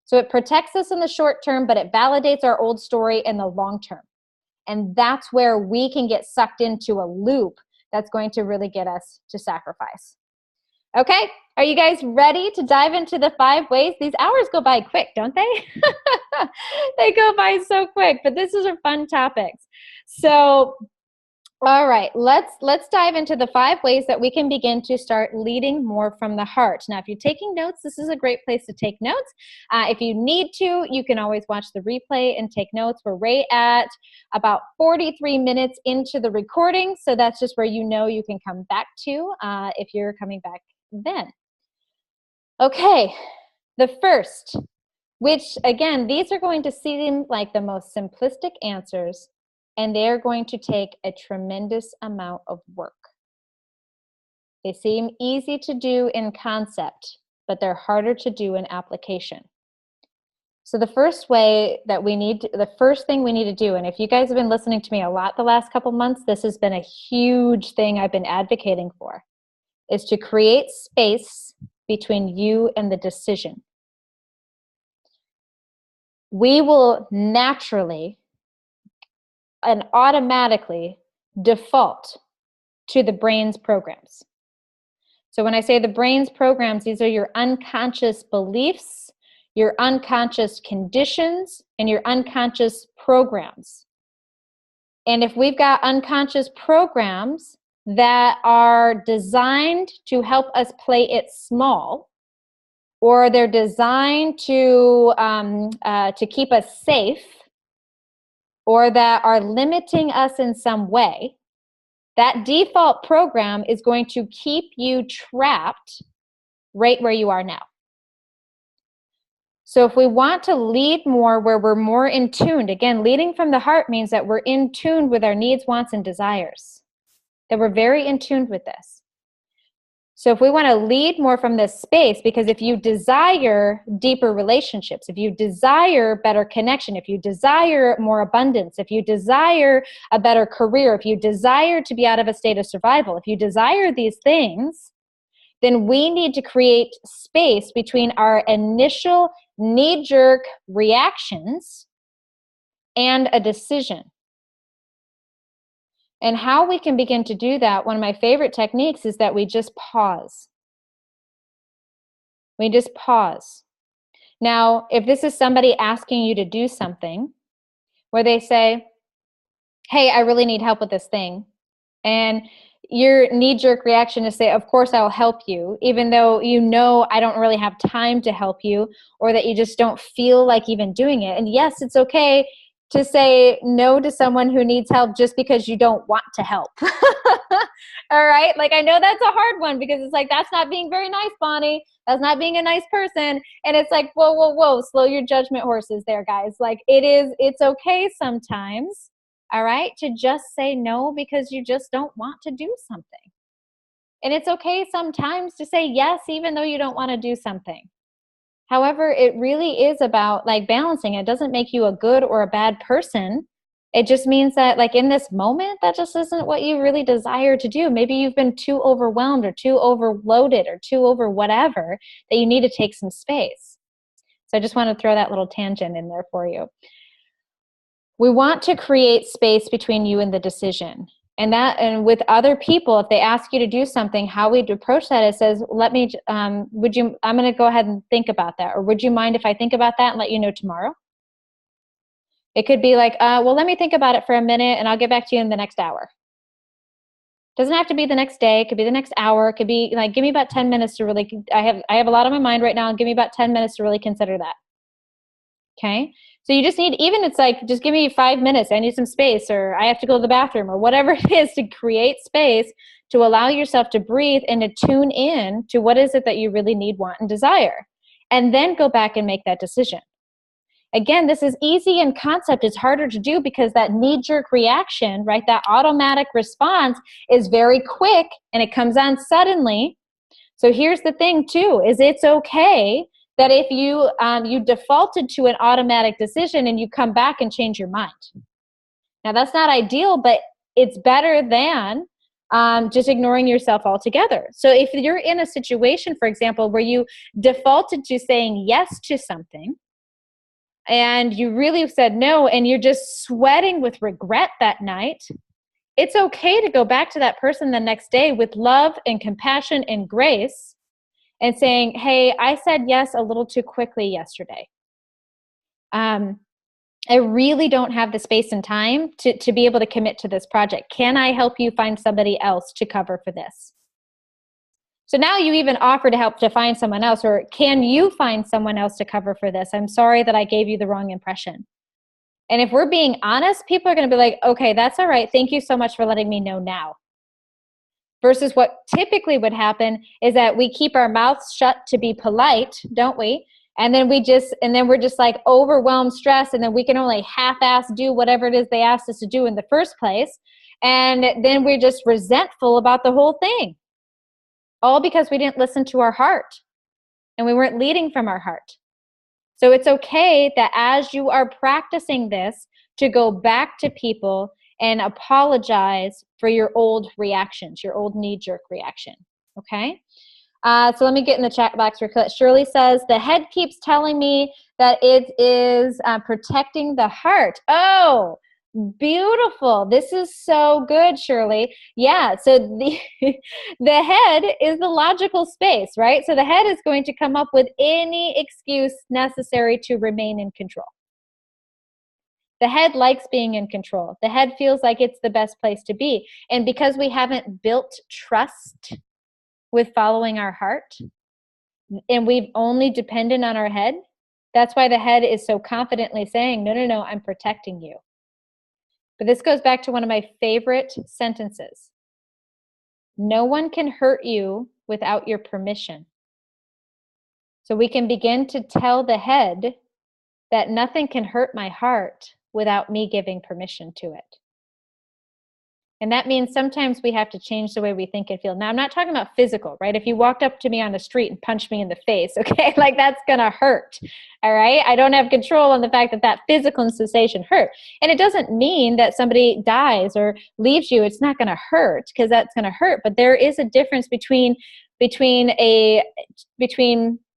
So it protects us in the short term, but it validates our old story in the long term. And that's where we can get sucked into a loop that's going to really get us to sacrifice. Okay, are you guys ready to dive into the 5 ways? These hours go by quick, don't they? They go by so quick, but this is a fun topics. So, all right, let's dive into the 5 ways that we can begin to start leading more from the heart. Now, if you're taking notes, this is a great place to take notes. If you need to, you can always watch the replay and take notes. We're right at about 43 minutes into the recording, so that's just where you know you can come back to if you're coming back then. Okay, the first, which again, these are going to seem like the most simplistic answers, and they're going to take a tremendous amount of work. They seem easy to do in concept, but they're harder to do in application. So the first thing we need to do, and if you guys have been listening to me a lot the last couple months, this has been a huge thing I've been advocating for, is to create space between you and the decision. We will naturally and automatically default to the brain's programs. So when I say the brain's programs, these are your unconscious beliefs, your unconscious conditions, and your unconscious programs. And if we've got unconscious programs that are designed to help us play it small, or they're designed to keep us safe, or that are limiting us in some way, that default program is going to keep you trapped right where you are now. So if we want to lead more where we're more in tune, again, leading from the heart means that we're in tune with our needs, wants, and desires, that we're very in tune with this. So if we want to lead more from this space, because if you desire deeper relationships, if you desire better connection, if you desire more abundance, if you desire a better career, if you desire to be out of a state of survival, if you desire these things, then we need to create space between our initial knee-jerk reactions and a decision. And how we can begin to do that, one of my favorite techniques is that we just pause. We just pause. Now, if this is somebody asking you to do something where they say, hey, I really need help with this thing, and your knee-jerk reaction is say, of course I'll help you, even though you know I don't really have time to help you, or that you just don't feel like even doing it. And yes, it's okay to say no to someone who needs help just because you don't want to help. All right? Like, I know that's a hard one because it's like, that's not being very nice, Bonnie. That's not being a nice person. And it's like, whoa, whoa, whoa, slow your judgment horses there, guys. Like, it's okay sometimes, all right, to just say no because you just don't want to do something. And it's okay sometimes to say yes, even though you don't want to do something. However, it really is about like balancing. It doesn't make you a good or a bad person. It just means that like in this moment, that just isn't what you really desire to do. Maybe you've been too overwhelmed or too overloaded or too over whatever that you need to take some space. So I just want to throw that little tangent in there for you. We want to create space between you and the decision. And with other people, if they ask you to do something, how we'd approach that, it says, I'm going to go ahead and think about that. Or would you mind if I think about that and let you know tomorrow? It could be like, well, let me think about it for a minute and I'll get back to you in the next hour. Doesn't have to be the next day. It could be the next hour. It could be like, give me about 10 minutes to really, I have a lot on my mind right now. Give me about 10 minutes to really consider that. Okay. So you just need, even it's like, just give me 5 minutes. I need some space, or I have to go to the bathroom, or whatever it is, to create space to allow yourself to breathe and to tune in to what is it that you really need, want, and desire. And then go back and make that decision. Again, this is easy in concept. It's harder to do because that knee-jerk reaction, right, that automatic response is very quick and it comes on suddenly. So here's the thing too, is it's okay that if you defaulted to an automatic decision and you come back and change your mind. Now that's not ideal, but it's better than just ignoring yourself altogether. So if you're in a situation, for example, where you defaulted to saying yes to something and you really said no and you're just sweating with regret that night, it's okay to go back to that person the next day with love and compassion and grace and saying, hey, I said yes a little too quickly yesterday. I really don't have the space and time to be able to commit to this project. Can I help you find somebody else to cover for this? So now you even offer to help to find someone else, or can you find someone else to cover for this? I'm sorry that I gave you the wrong impression. And if we're being honest, people are going to be like, okay, that's all right. Thank you so much for letting me know now. Versus what typically would happen is that we keep our mouths shut to be polite, don't we? And then we're just like overwhelmed, stressed, and then we can only half-ass do whatever it is they asked us to do in the first place. And then we're just resentful about the whole thing. All because we didn't listen to our heart and we weren't leading from our heart. So it's okay that as you are practicing this, to go back to people and apologize for your old reactions, your old knee-jerk reaction, okay? So let me get in the chat box real quick. Shirley says, the head keeps telling me that it is protecting the heart. Oh, beautiful. This is so good, Shirley. Yeah, so the head is the logical space, right? So the head is going to come up with any excuse necessary to remain in control. The head likes being in control. The head feels like it's the best place to be. And because we haven't built trust with following our heart, and we've only depended on our head, that's why the head is so confidently saying, no, no, no, I'm protecting you. But this goes back to one of my favorite sentences. No one can hurt you without your permission. So we can begin to tell the head that nothing can hurt my heart without me giving permission to it. And that means sometimes we have to change the way we think and feel. Now, I'm not talking about physical, right? If you walked up to me on the street and punched me in the face, okay, like that's going to hurt, all right? I don't have control on the fact that that physical sensation hurt. And it doesn't mean that somebody dies or leaves you. It's not going to hurt, because that's going to hurt. But there is a difference between between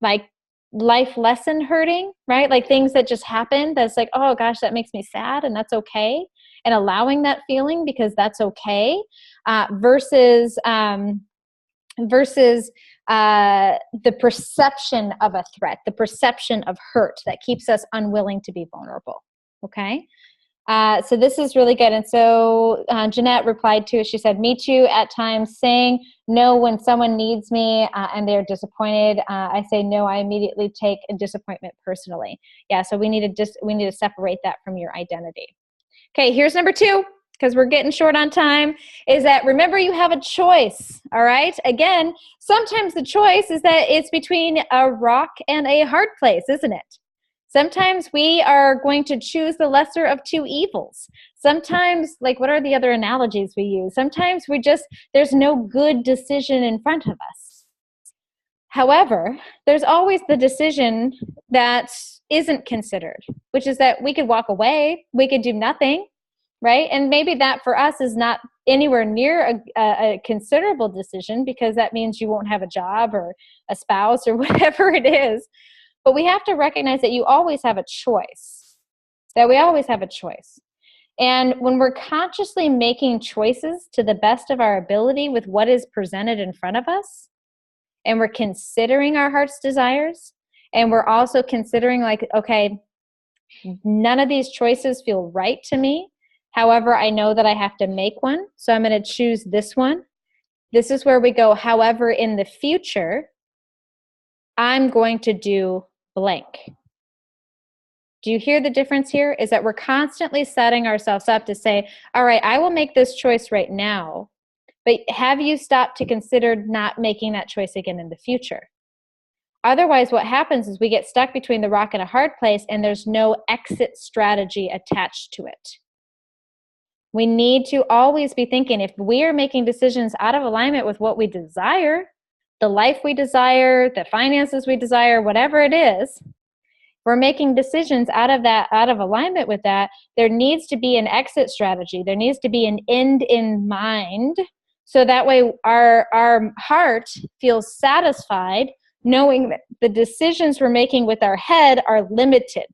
like life lesson hurting, right? Like things that just happen that's like, oh gosh, that makes me sad, and that's okay. And allowing that feeling because that's okay, versus the perception of a threat, the perception of hurt that keeps us unwilling to be vulnerable. Okay. So this is really good. And so Jeanette replied to it. She said, me too, at times saying no when someone needs me and they're disappointed. I say no, I immediately take a disappointment personally. Yeah, so we need to separate that from your identity. Okay, here's number 2, because we're getting short on time, is that remember you have a choice, all right? Again, sometimes the choice is that it's between a rock and a hard place, isn't it? Sometimes we are going to choose the lesser of two evils. Sometimes, like, what are the other analogies we use? Sometimes there's no good decision in front of us. However, there's always the decision that isn't considered, which is that we could walk away, we could do nothing, right? And maybe that for us is not anywhere near a considerable decision, because that means you won't have a job or a spouse or whatever it is. But we have to recognize that you always have a choice, that we always have a choice. And when we're consciously making choices to the best of our ability with what is presented in front of us, and we're considering our heart's desires, and we're also considering like, okay, none of these choices feel right to me. However, I know that I have to make one, so I'm going to choose this one. This is where we go, however, in the future, I'm going to do blank. Do you hear the difference here? Is that we're constantly setting ourselves up to say, all right, I will make this choice right now, but have you stopped to consider not making that choice again in the future? Otherwise, what happens is we get stuck between the rock and a hard place, and there's no exit strategy attached to it. We need to always be thinking, if we are making decisions out of alignment with what we desire, the life we desire, the finances we desire, whatever it is, we're making decisions out of alignment with that, there needs to be an exit strategy. There needs to be an end in mind, so that way our heart feels satisfied knowing that the decisions we're making with our head are limited.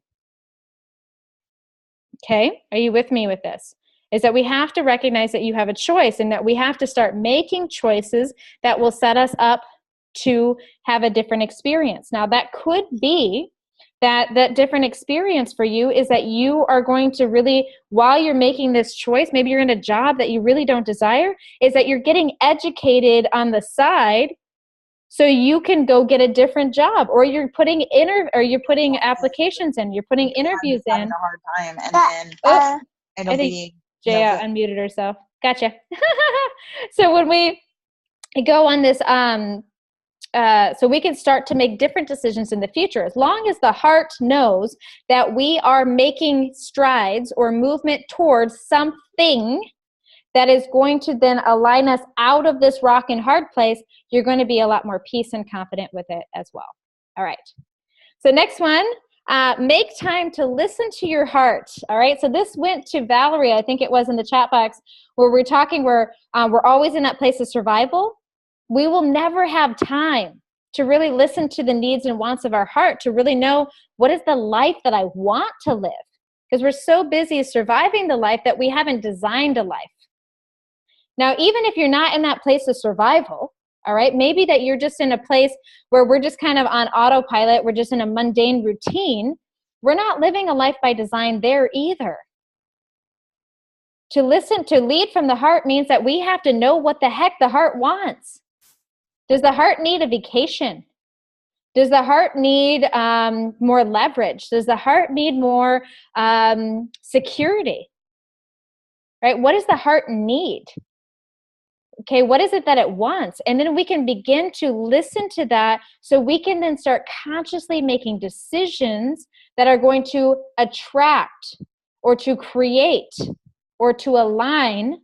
Okay? Are you with me with this? Is that we have to recognize that you have a choice, and that we have to start making choices that will set us up to have a different experience. Now, that could be that different experience for you is that you are going to really, while you're making this choice, maybe you're in a job that you really don't desire, is that you're getting educated on the side so you can go get a different job, or you're putting applications in, you're putting interviews in. A hard time, and then it'll I think be Jaya unmuted herself. Gotcha. So when we go on this, so we can start to make different decisions in the future, as long as the heart knows that we are making strides or movement towards something that is going to then align us out of this rock and hard place. You're going to be a lot more peace and confident with it as well. All right. So next one, make time to listen to your heart. All right. So this went to Valerie, I think it was in the chat box, where we're talking where we're always in that place of survival. We will never have time to really listen to the needs and wants of our heart, to really know what is the life that I want to live, because we're so busy surviving the life that we haven't designed a life. Now, even if you're not in that place of survival, all right, maybe that you're just in a place where we're just kind of on autopilot, we're just in a mundane routine, we're not living a life by design there either. To lead from the heart means that we have to know what the heck the heart wants. Does the heart need a vacation? Does the heart need more leverage? Does the heart need more security? Right? What does the heart need? Okay, what is it that it wants? And then we can begin to listen to that, so we can then start consciously making decisions that are going to attract or to create or to align,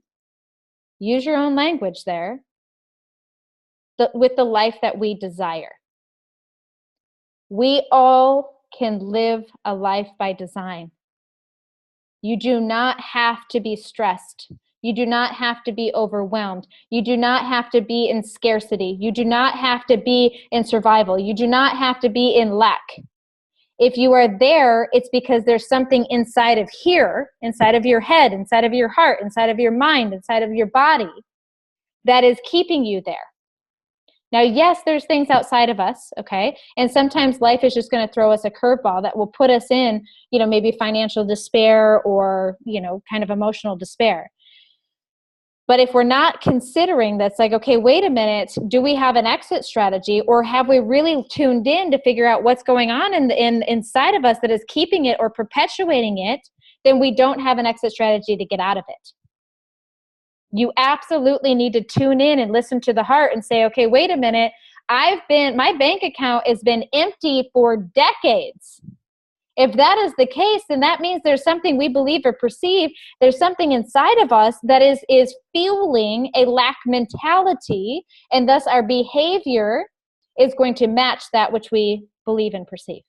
use your own language there, with the life that we desire. We all can live a life by design. You do not have to be stressed. You do not have to be overwhelmed. You do not have to be in scarcity. You do not have to be in survival. You do not have to be in lack. If you are there, it's because there's something inside of here, inside of your head, inside of your heart, inside of your mind, inside of your body that is keeping you there. Now, yes, there's things outside of us, okay? And sometimes life is just going to throw us a curveball that will put us in, maybe financial despair or, kind of emotional despair. But if we're not considering that's like, okay, wait a minute, do we have an exit strategy, or have we really tuned in to figure out what's going on inside of us that is keeping it or perpetuating it, then we don't have an exit strategy to get out of it. You absolutely need to tune in and listen to the heart and say, okay, wait a minute, my bank account has been empty for decades. If that is the case, then that means there's something we believe or perceive. There's something inside of us that is fueling a lack mentality, and thus our behavior is going to match that which we believe and perceive.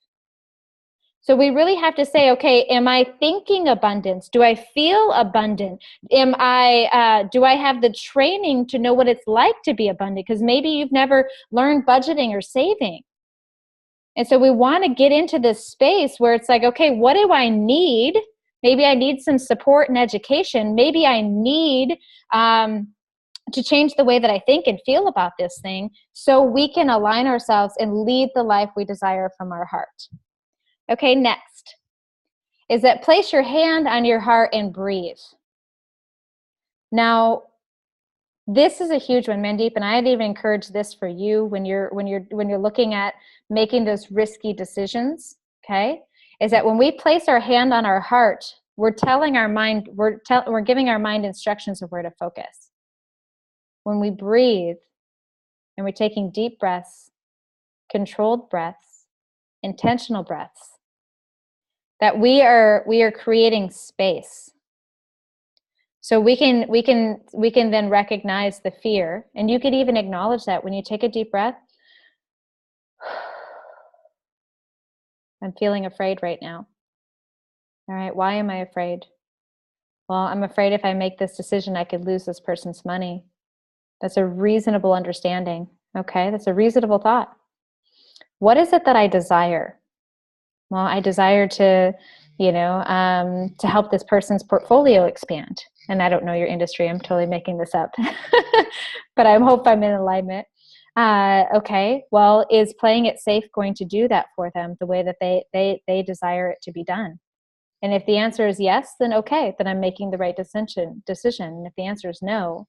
So we really have to say, okay, am I thinking abundance? Do I feel abundant? Do I have the training to know what it's like to be abundant? Because maybe you've never learned budgeting or saving. And so we want to get into this space where it's like, okay, what do I need? Maybe I need some support and education. Maybe I need to change the way that I think and feel about this thing so we can align ourselves and lead the life we desire from our heart. Okay, next is that place your hand on your heart and breathe. Now, this is a huge one, Mandeep, and I'd even encourage this for you when you're looking at making those risky decisions. Okay, is that when we place our hand on our heart, we're telling our mind, we're giving our mind instructions of where to focus. When we breathe and we're taking deep breaths, controlled breaths, intentional breaths, that we are creating space. So we can then recognize the fear, and you could even acknowledge that when you take a deep breath. I'm feeling afraid right now. All right, why am I afraid? Well, I'm afraid if I make this decision, I could lose this person's money. That's a reasonable understanding. Okay, that's a reasonable thought. What is it that I desire? Well, I desire to help this person's portfolio expand. And I don't know your industry. I'm totally making this up. But I hope I'm in alignment. Okay, well, is playing it safe going to do that for them the way that they desire it to be done? And if the answer is yes, then okay, then I'm making the right decision. And if the answer is no,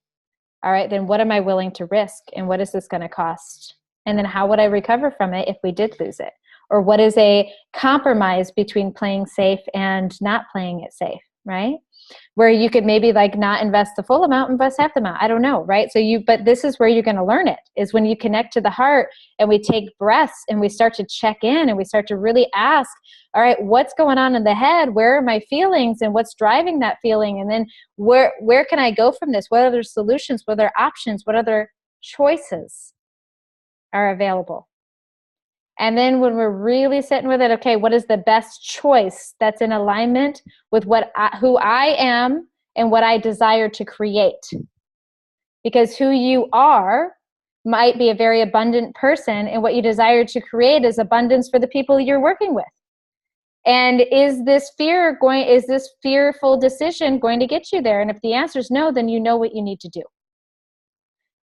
all right, then what am I willing to risk? And what is this going to cost? And then how would I recover from it if we did lose it? Or what is a compromise between playing safe and not playing it safe, right? Where you could maybe like not invest the full amount, invest half the amount. I don't know, right? But this is where you're going to learn it, is when you connect to the heart and we take breaths and we start to check in and we start to really ask, all right, what's going on in the head? Where are my feelings and what's driving that feeling? And then where can I go from this? What other solutions, what other options, what other choices are available? And then when we're really sitting with it, okay, what is the best choice that's in alignment with who I am and what I desire to create? Because who you are might be a very abundant person, and what you desire to create is abundance for the people you're working with. And is this fearful decision going to get you there? And if the answer is no, then you know what you need to do.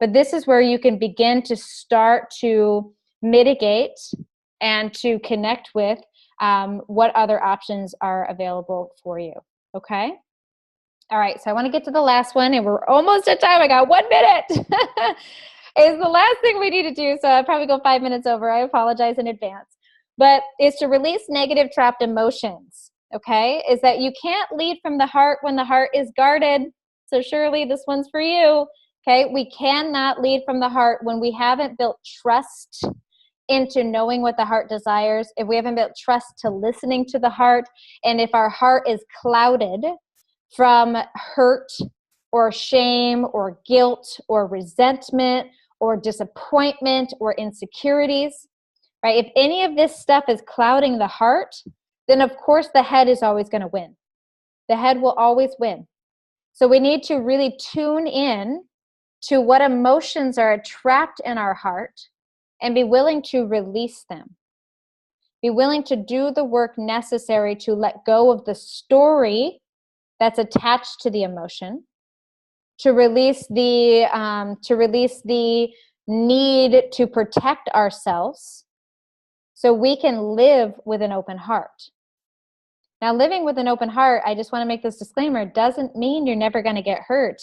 But this is where you can begin to start to mitigate and to connect with what other options are available for you. Okay? All right, so I want to get to the last one, and we're almost at time. I got 1 minute. Is the last thing we need to do, so I'll probably go 5 minutes over. I apologize in advance. But is to release negative trapped emotions, okay? Is that you can't lead from the heart when the heart is guarded. So Shirley, this one's for you. Okay, we cannot lead from the heart when we haven't built trust into knowing what the heart desires, if we haven't built trust to listening to the heart, and if our heart is clouded from hurt or shame or guilt or resentment or disappointment or insecurities, right? If any of this stuff is clouding the heart, then of course the head is always going to win. The head will always win. So we need to really tune in to what emotions are trapped in our heart and be willing to release them. Be willing to do the work necessary to let go of the story that's attached to the emotion, to release the need to protect ourselves so we can live with an open heart. Now, living with an open heart, I just want to make this disclaimer, doesn't mean you're never going to get hurt.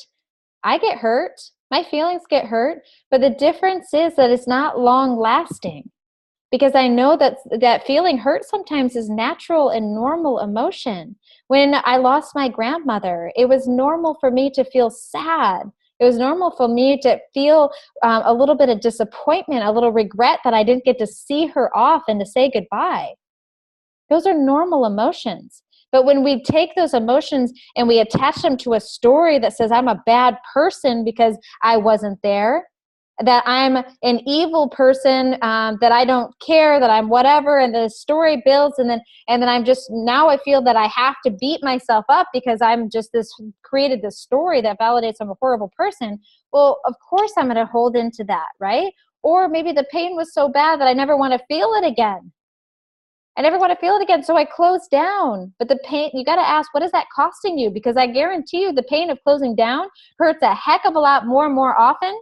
I get hurt. My feelings get hurt. But the difference is that it's not long lasting, because I know that feeling hurt sometimes is natural and normal emotion. When I lost my grandmother, it was normal for me to feel sad. It was normal for me to feel a little bit of disappointment, a little regret that I didn't get to see her off and to say goodbye. Those are normal emotions. But when we take those emotions and we attach them to a story that says I'm a bad person because I wasn't there, that I'm an evil person, that I don't care, that I'm whatever, and the story builds, and then I'm just, now I feel that I have to beat myself up because I'm just created this story that validates I'm a horrible person. Well, of course I'm going to hold into that, right? Or maybe the pain was so bad that I never want to feel it again. I never want to feel it again, so I close down. But the pain, you got to ask, what is that costing you? Because I guarantee you the pain of closing down hurts a heck of a lot more and more often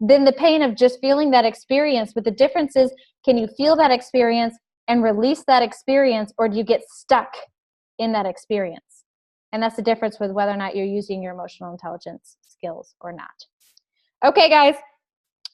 than the pain of just feeling that experience. But the difference is, can you feel that experience and release that experience, or do you get stuck in that experience? And that's the difference with whether or not you're using your emotional intelligence skills or not. Okay, guys.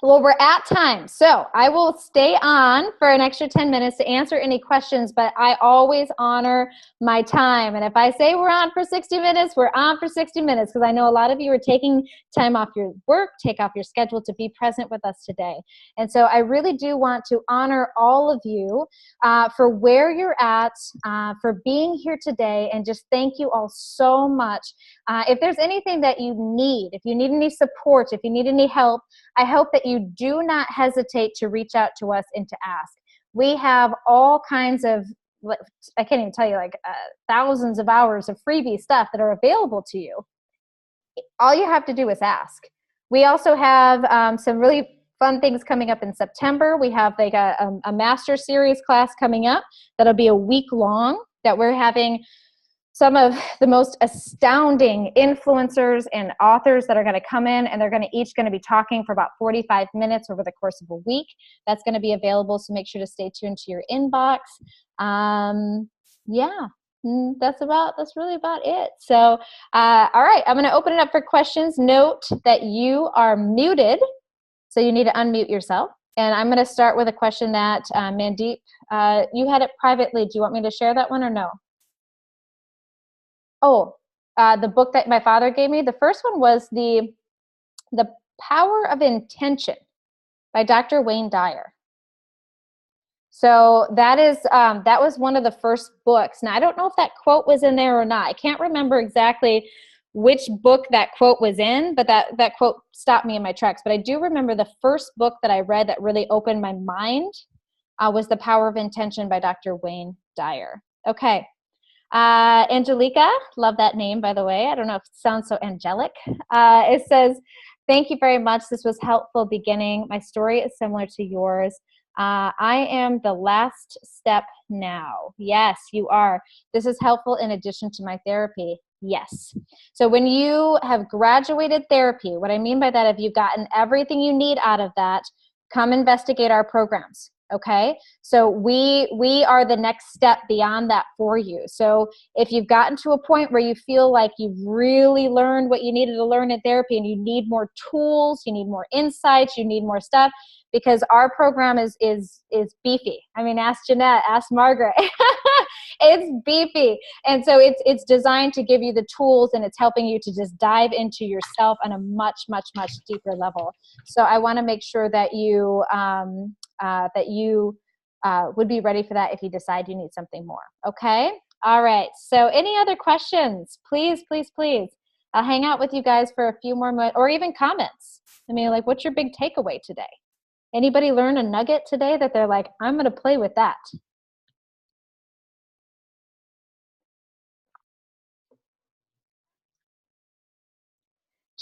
Well, we're at time, so I will stay on for an extra 10 minutes to answer any questions, but I always honor my time. And if I say we're on for 60 minutes, we're on for 60 minutes, because I know a lot of you are taking time off your work, take off your schedule to be present with us today. And so I really do want to honor all of you for where you're at, for being here today, and just thank you all so much. If there's anything that you need, if you need any support, if you need any help, I hope that you do not hesitate to reach out to us and to ask. We have all kinds of, I can't even tell you, like thousands of hours of freebie stuff that are available to you. All you have to do is ask. We also have some really fun things coming up in September. We have like a master series class coming up that'll be a week long, that we're having some of the most astounding influencers and authors that are going to come in, and they're each going to be talking for about 45 minutes over the course of a week. That's going to be available, so make sure to stay tuned to your inbox. Yeah, that's really about it. So, all right, I'm going to open it up for questions. Note that you are muted, so you need to unmute yourself. And I'm going to start with a question that Mandeep, you had it privately. Do you want me to share that one or no? Oh, the book that my father gave me. The first one was the Power of Intention by Dr. Wayne Dyer. So that was one of the first books. Now I don't know if that quote was in there or not. I can't remember exactly which book that quote was in, but that quote stopped me in my tracks. But I do remember the first book that I read that really opened my mind was The Power of Intention by Dr. Wayne Dyer. Okay. Angelica, love that name, by the way. I don't know if it sounds so angelic. It says, thank you very much. This was helpful beginning. My story is similar to yours. I am the last step now. Yes, you are. This is helpful in addition to my therapy. Yes. So when you have graduated therapy, what I mean by that, if you've gotten everything you need out of that, come investigate our programs. Okay, so we are the next step beyond that for you. So if you've gotten to a point where you feel like you've really learned what you needed to learn in therapy, and you need more tools, you need more insights, you need more stuff, because our program is beefy. I mean, ask Jeanette, ask Margaret. It's beefy. And so it's designed to give you the tools, and it's helping you to just dive into yourself on a much, much, much deeper level. So I want to make sure that you would be ready for that if you decide you need something more. Okay? All right. So any other questions? Please, please, please. I'll hang out with you guys for a few more minutes, or even comments. I mean, like, what's your big takeaway today? Anybody learn a nugget today that they're like, I'm going to play with that?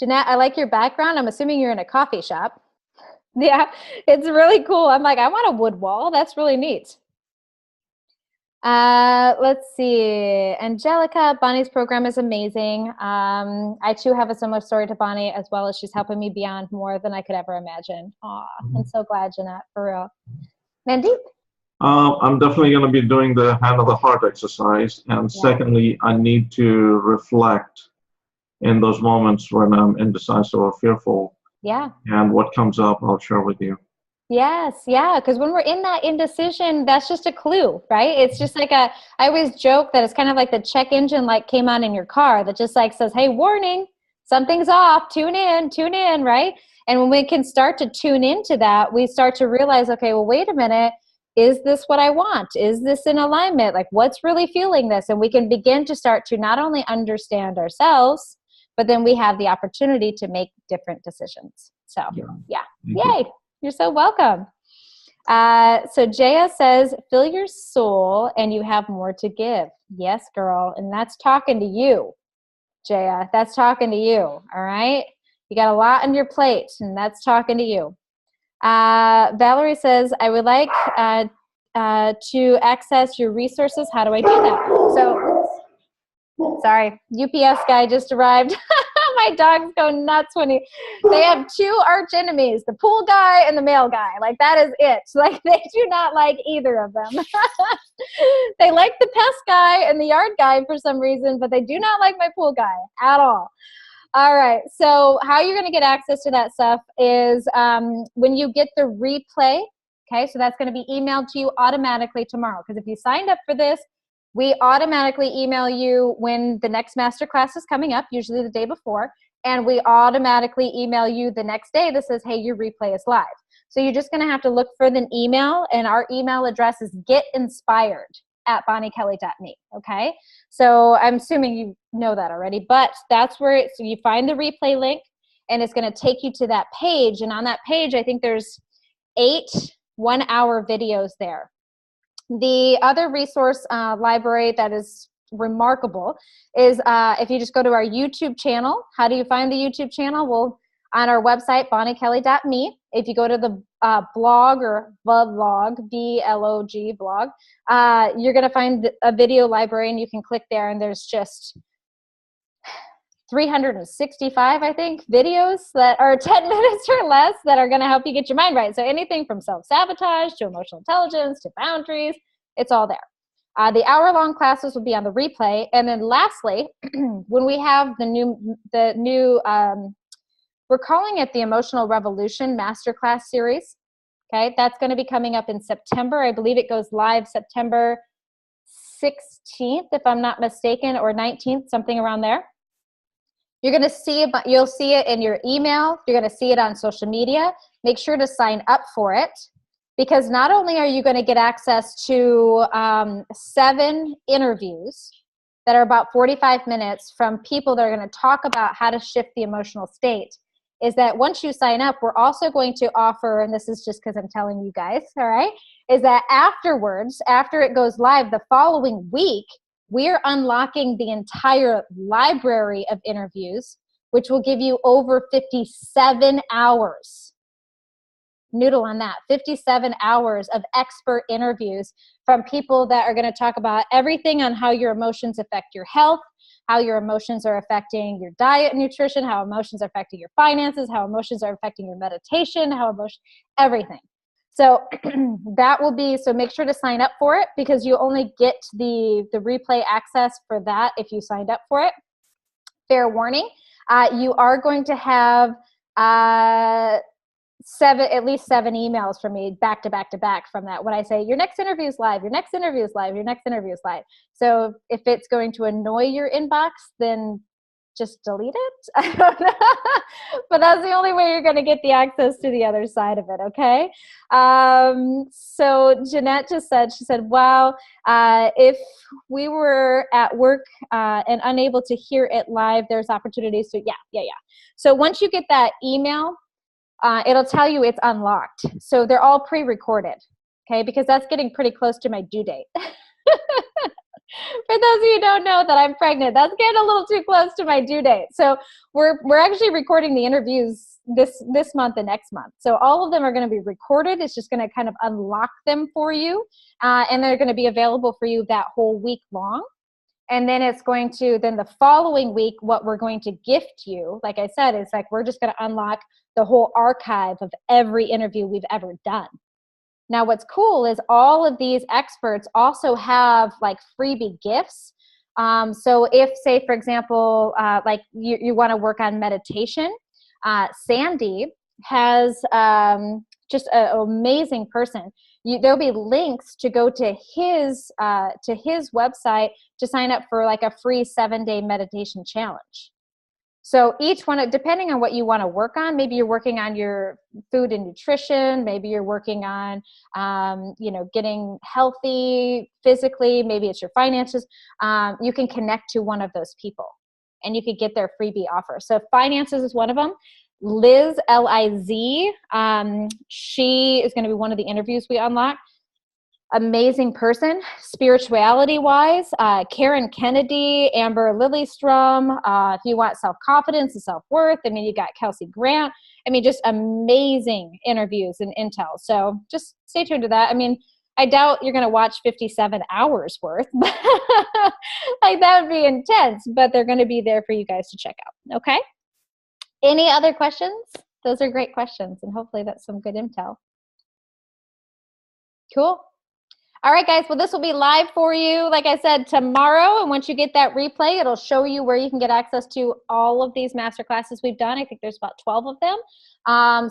Jeanette, I like your background. I'm assuming you're in a coffee shop. Yeah, it's really cool. I'm like, I want a wood wall. That's really neat. Let's see. Angelica, Bonnie's program is amazing. I too have a similar story to Bonnie, as well as she's helping me beyond more than I could ever imagine. Aw, I'm so glad, Jeanette, for real. Mandeep? I'm definitely going to be doing the hand of the heart exercise. And secondly, I need to reflect in those moments when I'm indecisive or fearful. Yeah. And what comes up, I'll share with you. Yes, yeah, because when we're in that indecision, that's just a clue, right? It's just like I always joke that it's kind of like the check engine light came on in your car that just like says, hey, warning, something's off, tune in, right? And when we can start to tune into that, we start to realize, okay, well, wait a minute, is this what I want? Is this in alignment? Like, what's really fueling this? And we can begin to start to not only understand ourselves, but then we have the opportunity to make different decisions. So, yeah. Yay. You're so welcome. So Jaya says, fill your soul and you have more to give. Yes, girl. And that's talking to you, Jaya. That's talking to you. All right. You got a lot on your plate and that's talking to you. Valerie says, I would like to access your resources. How do I do that? So, sorry, UPS guy just arrived. My dogs go nuts when they have two arch enemies, the pool guy and the mail guy. Like, that is it. Like, they do not like either of them. They like the pest guy and the yard guy for some reason, but they do not like my pool guy at all. All right. So how you're going to get access to that stuff is when you get the replay. Okay. So that's going to be emailed to you automatically tomorrow. Because if you signed up for this, we automatically email you when the next masterclass is coming up, usually the day before, and we automatically email you the next day that says, hey, your replay is live. So you're just going to have to look for the email, and our email address is getinspired@bonniekelly.me, okay? So I'm assuming you know that already, but that's where so you find the replay link, and it's going to take you to that page, and on that page, I think there's 8 one-hour videos there. The other resource library that is remarkable is if you just go to our YouTube channel. How do you find the YouTube channel? Well, on our website, bonniekelly.me. If you go to the blog or vlog, B-L-O-G blog, you're going to find a video library, and you can click there, and there's just 365, I think, videos that are 10 minutes or less that are going to help you get your mind right. So anything from self-sabotage to emotional intelligence to boundaries, it's all there. The hour-long classes will be on the replay. And then lastly, when we have the new we're calling it the Emotional Revolution Masterclass Series. Okay, that's going to be coming up in September. I believe it goes live September 16th, if I'm not mistaken, or 19th, something around there. You're going to see it, but you'll see it in your email. You're going to see it on social media. Make sure to sign up for it, because not only are you going to get access to 7 interviews that are about 45 minutes from people that are going to talk about how to shift the emotional state, is that once you sign up, we're also going to offer, and this is just because I'm telling you guys, all right, is that afterwards, after it goes live the following week, we're unlocking the entire library of interviews, which will give you over 57 hours. Noodle on that. 57 hours of expert interviews from people that are going to talk about everything on how your emotions affect your health, how your emotions are affecting your diet and nutrition, how emotions are affecting your finances, how emotions are affecting your meditation, everything. So that will be, so make sure to sign up for it, because you only get the replay access for that if you signed up for it. Fair warning, you are going to have at least 7 emails from me back to back to back from that when I say your next interview is live, your next interview is live, your next interview is live. So if it's going to annoy your inbox, then just delete it. I don't know. But that's the only way you're going to get the access to the other side of it, okay? So Jeanette just said, she said, wow, if we were at work and unable to hear it live, there's opportunities to, yeah. So once you get that email, it'll tell you it's unlocked. So they're all pre-recorded, okay? Because that's getting pretty close to my due date. For those of you who don't know that I'm pregnant, that's getting a little too close to my due date. So we're actually recording the interviews this month and next month. So all of them are going to be recorded. It's just going to kind of unlock them for you. And they're going to be available for you that whole week long. And then it's going to, then the following week, what we're going to gift you, like I said, is like, we're just going to unlock the whole archive of every interview we've ever done. Now, what's cool is all of these experts also have like freebie gifts. So if, say, for example, like you want to work on meditation, Sandy has just an amazing person. There'll be links to go to his website to sign up for like a free 7-day meditation challenge. So each one, depending on what you want to work on, maybe you're working on your food and nutrition, maybe you're working on, getting healthy physically, maybe it's your finances, you can connect to one of those people and you could get their freebie offer. So finances is one of them. Liz, Liz, she is going to be one of the interviews we unlock. Amazing person, spirituality-wise. Karen Kennedy, Amber Lillystrom. If you want self-confidence and self-worth, I mean, you got Kelsey Grant. I mean, just amazing interviews and intel. So just stay tuned to that. I mean, I doubt you're going to watch 57 hours worth. Like, that would be intense, but they're going to be there for you guys to check out. Okay? Any other questions? Those are great questions, and hopefully that's some good intel. Cool. All right, guys. Well, this will be live for you, like I said, tomorrow. And once you get that replay, it'll show you where you can get access to all of these master classes we've done. I think there's about 12 of them.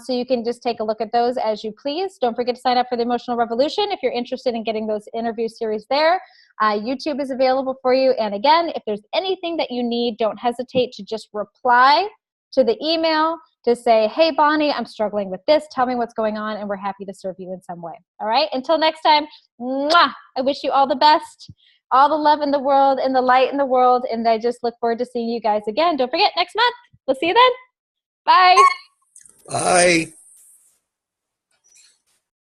So you can just take a look at those as you please. Don't forget to sign up for the Emotional Revolution if you're interested in getting those interview series there. YouTube is available for you. And again, if there's anything that you need, don't hesitate to just reply to the email to say, hey, Bonnie, I'm struggling with this. Tell me what's going on, and we're happy to serve you in some way. All right? Until next time, mwah, I wish you all the best, all the love in the world and the light in the world, and I just look forward to seeing you guys again. Don't forget, next month. We'll see you then. Bye. Bye.